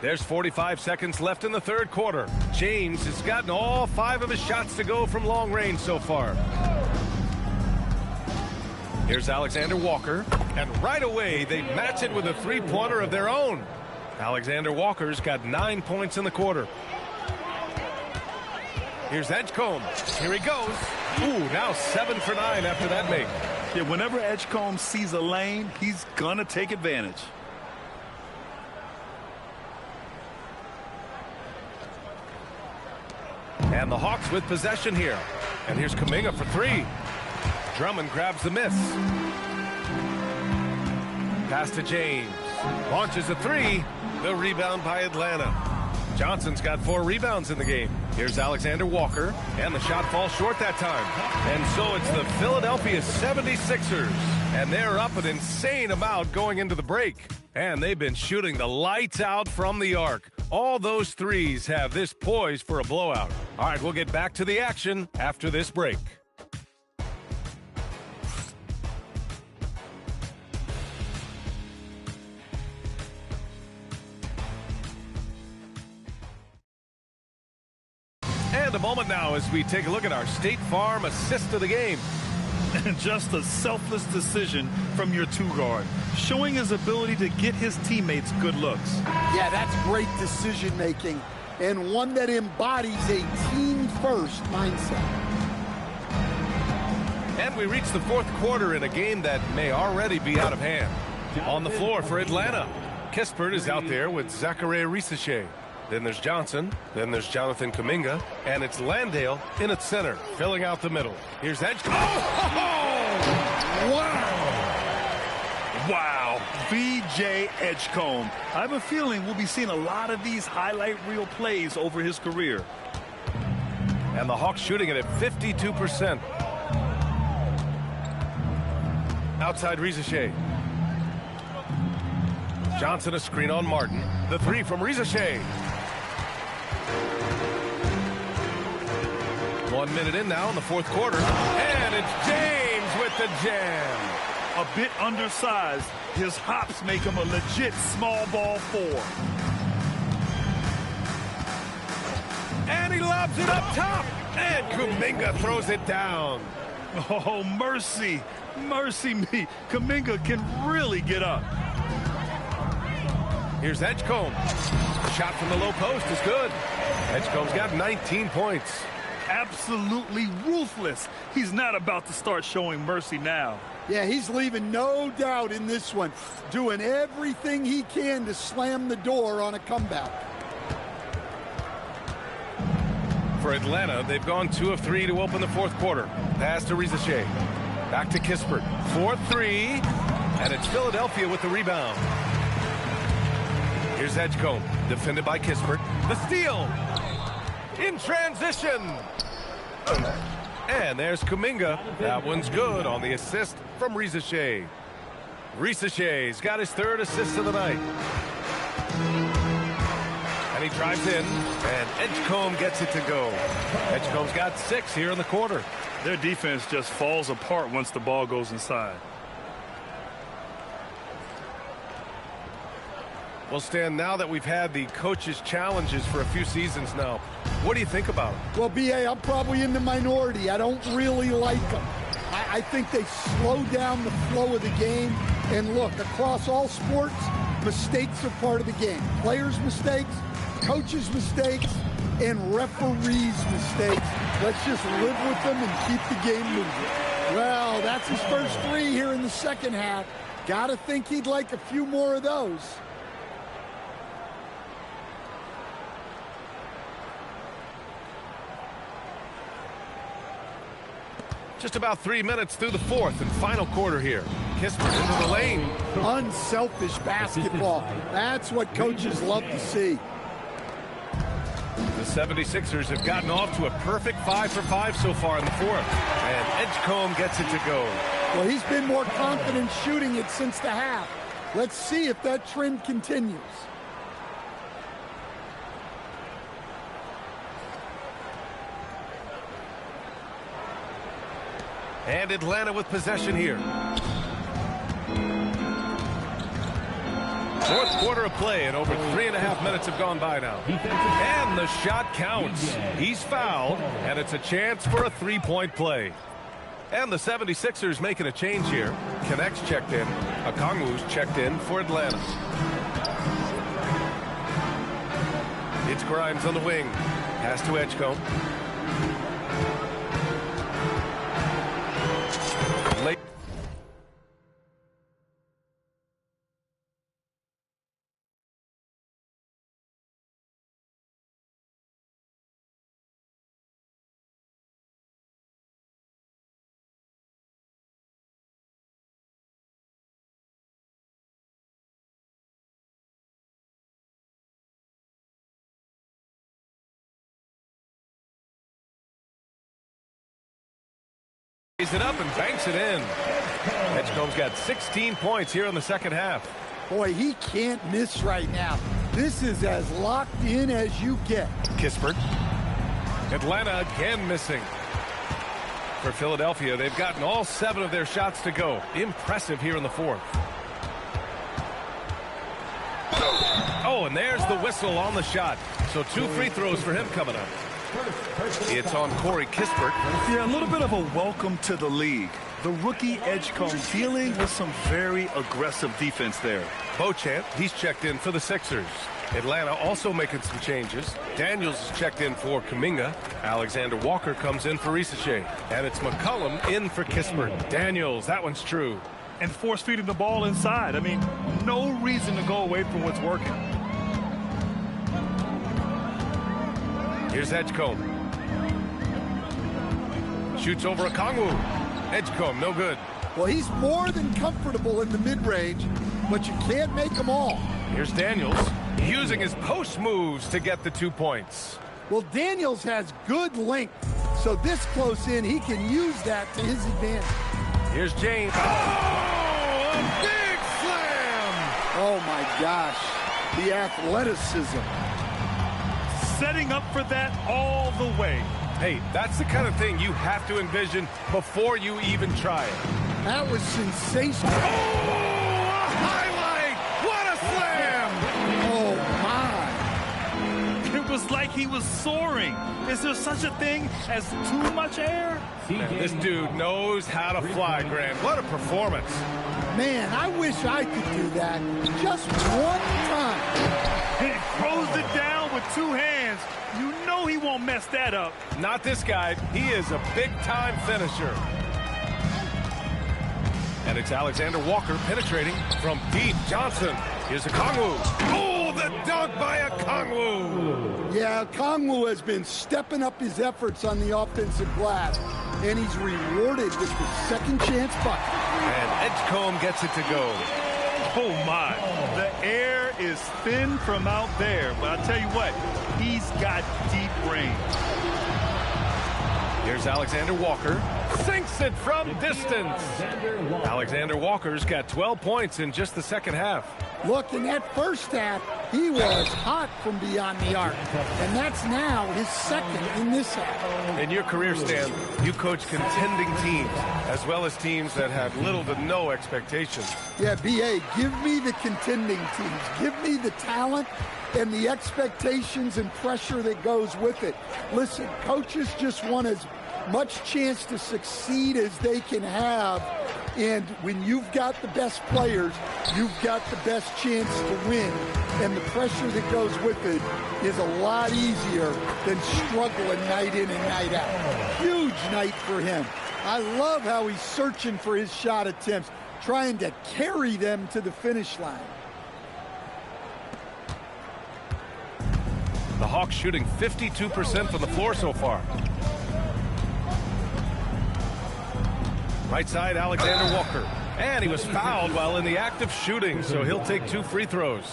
There's 45 seconds left in the third quarter. James has gotten all 5 of his shots to go from long range so far. Here's Alexander Walker, and right away they match it with a three-pointer of their own. Alexander Walker's got 9 points in the quarter. Here's Edgecombe. Here he goes. Ooh, now 7 for 9 after that make. Yeah, whenever Edgecombe sees a lane, he's gonna take advantage. And the Hawks with possession here. And here's Kuminga for 3. Drummond grabs the miss. Pass to James. Launches a 3. The rebound by Atlanta. Johnson's got 4 rebounds in the game. Here's Alexander Walker. And the shot falls short that time. And so it's the Philadelphia 76ers. And they're up an insane amount going into the break. And they've been shooting the lights out from the arc. All those threes have this poised for a blowout. All right, we'll get back to the action after this break. And a moment now as we take a look at our State Farm assist of the game. And just a selfless decision from your 2-guard, showing his ability to get his teammates good looks. Yeah, that's great decision making, and one that embodies a team-first mindset. And we reach the fourth quarter in a game that may already be out of hand. On the floor for Atlanta, Kispert is out there with Zachary Risacher. Then there's Johnson. Then there's Jonathan Kuminga. And it's Landale in its center, filling out the middle. Here's Edgecombe. Wow. V.J. Edgecombe. I have a feeling we'll be seeing a lot of these highlight reel plays over his career. And the Hawks shooting it at 52%. Outside Risacher. Johnson a screen on Martin. The 3 from Risacher. 1 minute in now in the fourth quarter. And it's James with the jam. A bit undersized. His hops make him a legit small ball 4. And he lobs it up top. And Kuminga throws it down. Oh, mercy. Mercy me. Kuminga can really get up. Here's Edgecombe. The shot from the low post is good. Edgecombe's got 19 points. Absolutely ruthless. He's not about to start showing mercy now. Yeah, he's leaving no doubt in this one. Doing everything he can to slam the door on a comeback. For Atlanta, they've gone 2 of 3 to open the fourth quarter. Pass to Risacher. Back to Kispert. 4-3. And it's Philadelphia with the rebound. Here's Edgecombe, defended by Kispert. The steal in transition. And there's Kuminga. That one's good on the assist from Risacher. Risacher's got his 3rd assist of the night. And he drives in, and Edgecombe gets it to go. Edgecombe's got 6 here in the quarter. Their defense just falls apart once the ball goes inside. Well, Stan, now that we've had the coaches' challenges for a few seasons now, what do you think about them? Well, B.A., I'm probably in the minority. I don't really like them. I think they slow down the flow of the game. And look, across all sports, mistakes are part of the game. Players' mistakes, coaches' mistakes, and referees' mistakes. Let's just live with them and keep the game moving. Well, that's his first 3 here in the second half. Gotta think he'd like a few more of those. Just about 3 minutes through the fourth and final quarter here. Kispert into the lane. Unselfish basketball. That's what coaches love to see. The 76ers have gotten off to a perfect 5 for 5 so far in the fourth. And Edgecombe gets it to go. Well, he's been more confident shooting it since the half. Let's see if that trend continues. And Atlanta with possession here. Fourth quarter of play, and over 3.5 minutes have gone by now. And the shot counts. He's fouled, and it's a chance for a three-point play. And the 76ers making a change here. Connects checked in. Okongwu's checked in for Atlanta. It's Grimes on the wing. Pass to Edgecombe. Late. It up and banks it in. Edgecombe's got 16 points here in the second half. Boy, he can't miss right now. This is as locked in as you get. Kispert. Atlanta again missing. For Philadelphia, they've gotten all 7 of their shots to go. Impressive here in the fourth. Oh, and there's the whistle on the shot. So 2 free throws for him coming up. It's on Corey Kispert. Yeah, a little bit of a welcome to the league. The rookie Edgecombe dealing with some very aggressive defense there. Beauchamp, he's checked in for the Sixers. Atlanta also making some changes. Daniels is checked in for Kuminga. Alexander Walker comes in for Risache. And it's McCollum in for Kispert. Daniels, that one's true. And force feeding the ball inside. I mean, no reason to go away from what's working. Here's Edgecombe. Shoots over Okongwu. Edgecombe, no good. Well, he's more than comfortable in the mid-range, but you can't make them all. Here's Daniels, using his post moves to get the 2 points. Well, Daniels has good length, so this close in, he can use that to his advantage. Here's James. Oh, a big slam! Oh, my gosh, the athleticism. Setting up for that all the way. Hey, that's the kind of thing you have to envision before you even try it. That was sensational. Oh, a highlight! What a slam! Oh, my. It was like he was soaring. Is there such a thing as too much air? Man, this dude knows how to fly, Grant. What a performance. Man, I wish I could do that just one time. He throws it down with 2 hands. You know he won't mess that up. Not this guy. He is a big-time finisher. And it's Alexander Walker penetrating from deep. Johnson. Here's Okongwu. Oh, the dunk by Okongwu. Yeah, Okongwu has been stepping up his efforts on the offensive glass, and he's rewarded with the second chance bucket. And Edgecombe gets it to go. Oh, my. The air is thin from out there, but I'll tell you what, he's got deep range. Here's Alexander Walker. Sinks it from distance. Alexander Walker's got 12 points in just the second half. Look, in that first half, he was hot from beyond the arc, and that's now his second in this half. In your career, Stan, you coach contending teams, as well as teams that have little to no expectations. Yeah, B.A., give me the contending teams. Give me the talent and the expectations and pressure that goes with it. Listen, coaches just want as much chance to succeed as they can have. And when you've got the best players, you've got the best chance to win. And the pressure that goes with it is a lot easier than struggling night in and night out. Huge night for him. I love how he's searching for his shot attempts, trying to carry them to the finish line. The Hawks shooting 52% from the floor so far. Right side, Alexander Walker. And he was fouled while in the act of shooting, so he'll take 2 free throws.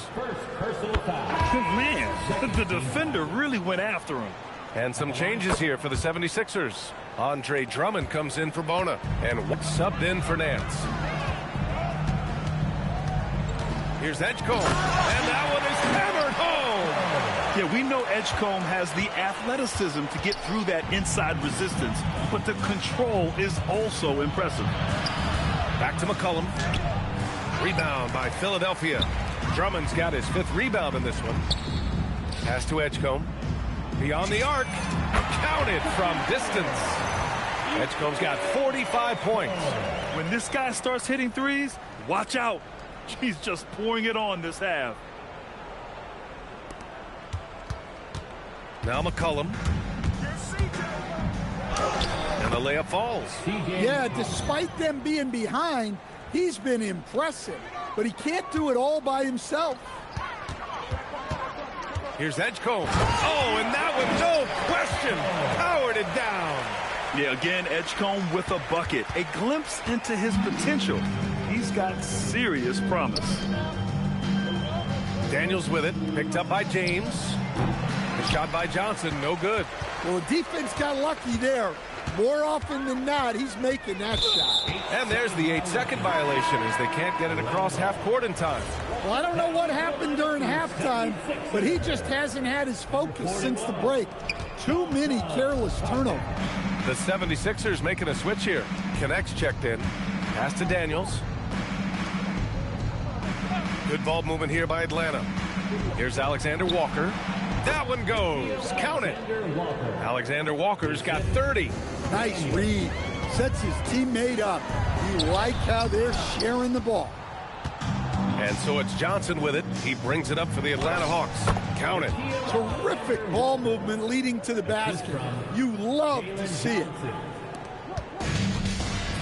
Man, the defender really went after him. And some changes here for the 76ers. Andre Drummond comes in for Bona, and subbed in for Nance. Here's Edgecombe, and that one is hammered home. Yeah, we know Edgecombe has the athleticism to get through that inside resistance, but the control is also impressive. Back to McCollum. Rebound by Philadelphia. Drummond's got his 5th rebound in this one. Pass to Edgecombe. Beyond the arc. Counted from distance. Edgecombe's got 45 points. When this guy starts hitting threes, watch out. He's just pouring it on this half. Now McCollum. And the layup falls. Yeah, despite them being behind, he's been impressive. But he can't do it all by himself. Here's Edgecombe. Oh, and that one, no question, powered it down. Yeah, again, Edgecombe with a bucket. A glimpse into his potential. He's got serious promise. Daniels with it, picked up by James. The shot by Johnson, no good. Well, the defense got lucky there. More often than not, he's making that shot. And there's the 8-second violation as they can't get it across half court in time. Well, I don't know what happened during halftime, but he just hasn't had his focus since the break. Too many careless turnovers. The 76ers making a switch here. Connects checked in. Pass to Daniels. Good ball movement here by Atlanta. Here's Alexander Walker. That one goes. Count it. Alexander Walker's got 30. Nice read. Sets his teammate up. You like how they're sharing the ball. And so it's Johnson with it. He brings it up for the Atlanta Hawks. Count it. Terrific ball movement leading to the basket. You love to see it.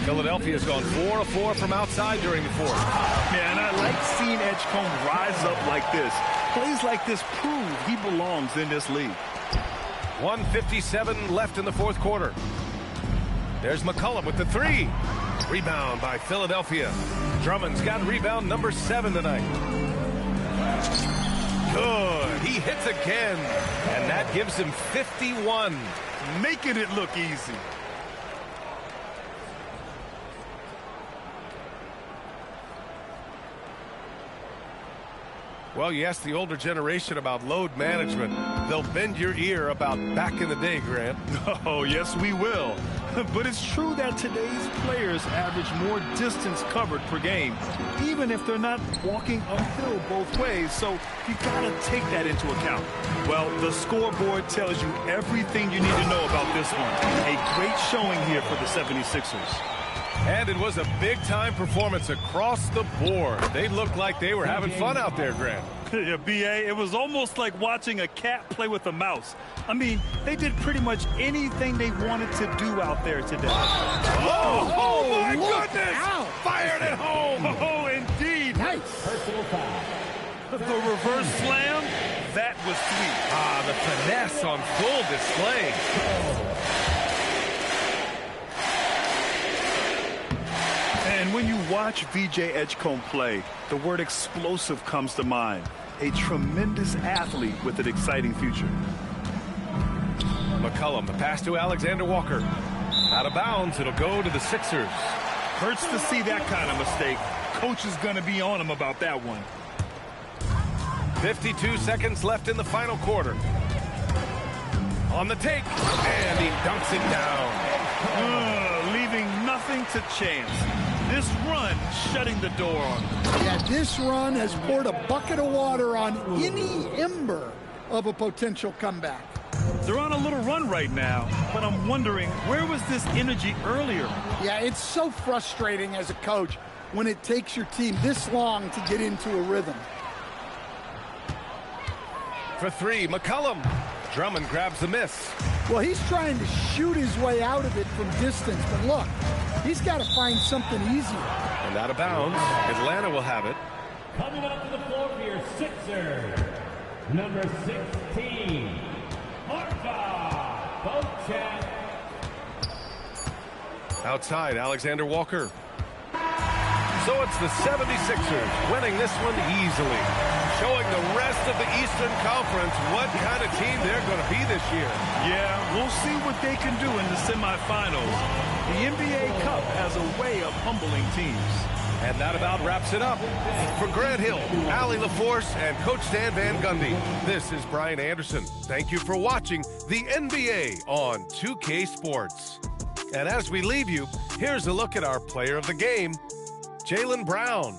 Philadelphia's gone 4 of 4 from outside during the fourth. Yeah, and I like seeing Edgecombe rise up like this. Plays like this prove he belongs in this league. 1:57 left in the fourth quarter. There's McCollum with the 3. Rebound by Philadelphia. Drummond's got rebound number 7 tonight. Good. He hits again. And that gives him 51. Making it look easy. Well, you ask the older generation about load management. They'll bend your ear about back in the day, Grant. Oh, yes, we will. But it's true that today's players average more distance covered per game, even if they're not walking uphill both ways. So you got to take that into account. Well, the scoreboard tells you everything you need to know about this one. A great showing here for the 76ers. And it was a big-time performance across the board. They looked like they were having fun out there, Grant. Yeah, B.A., it was almost like watching a cat play with a mouse. I mean, they did pretty much anything they wanted to do out there today. Oh my goodness! Out. Fired it home! Oh, indeed. Nice. Personal foul. The reverse slam, that was sweet. Ah, the finesse on full display. And when you watch V.J. Edgecombe play, the word explosive comes to mind. A tremendous athlete with an exciting future. McCollum, the pass to Alexander Walker. Out of bounds, it'll go to the Sixers. Hurts to see that kind of mistake. Coach is going to be on him about that one. 52 seconds left in the final quarter. On the take, and he dunks it down. Leaving nothing to chance. This run shutting the door on them. Yeah, this run has poured a bucket of water on any ember of a potential comeback. They're on a little run right now, but I'm wondering, where was this energy earlier? Yeah, it's so frustrating as a coach when it takes your team this long to get into a rhythm. For 3, McCollum. Drummond grabs the miss. Well, he's trying to shoot his way out of it from distance, but look, he's got to find something easier. And out of bounds, Atlanta will have it. Coming up to the floor for your Sixers, number 16, Marta Beauchamp. Outside, Alexander Walker. So it's the 76ers winning this one easily, showing the rest of the Eastern Conference what kind of team they're going to be this year. Yeah, we'll see what they can do in the semifinals. The NBA Cup has a way of humbling teams. And that about wraps it up. For Grant Hill, Allie LaForce, and Coach Dan Van Gundy, this is Brian Anderson. Thank you for watching the NBA on 2K Sports. And as we leave you, here's a look at our player of the game, Jaylen Brown.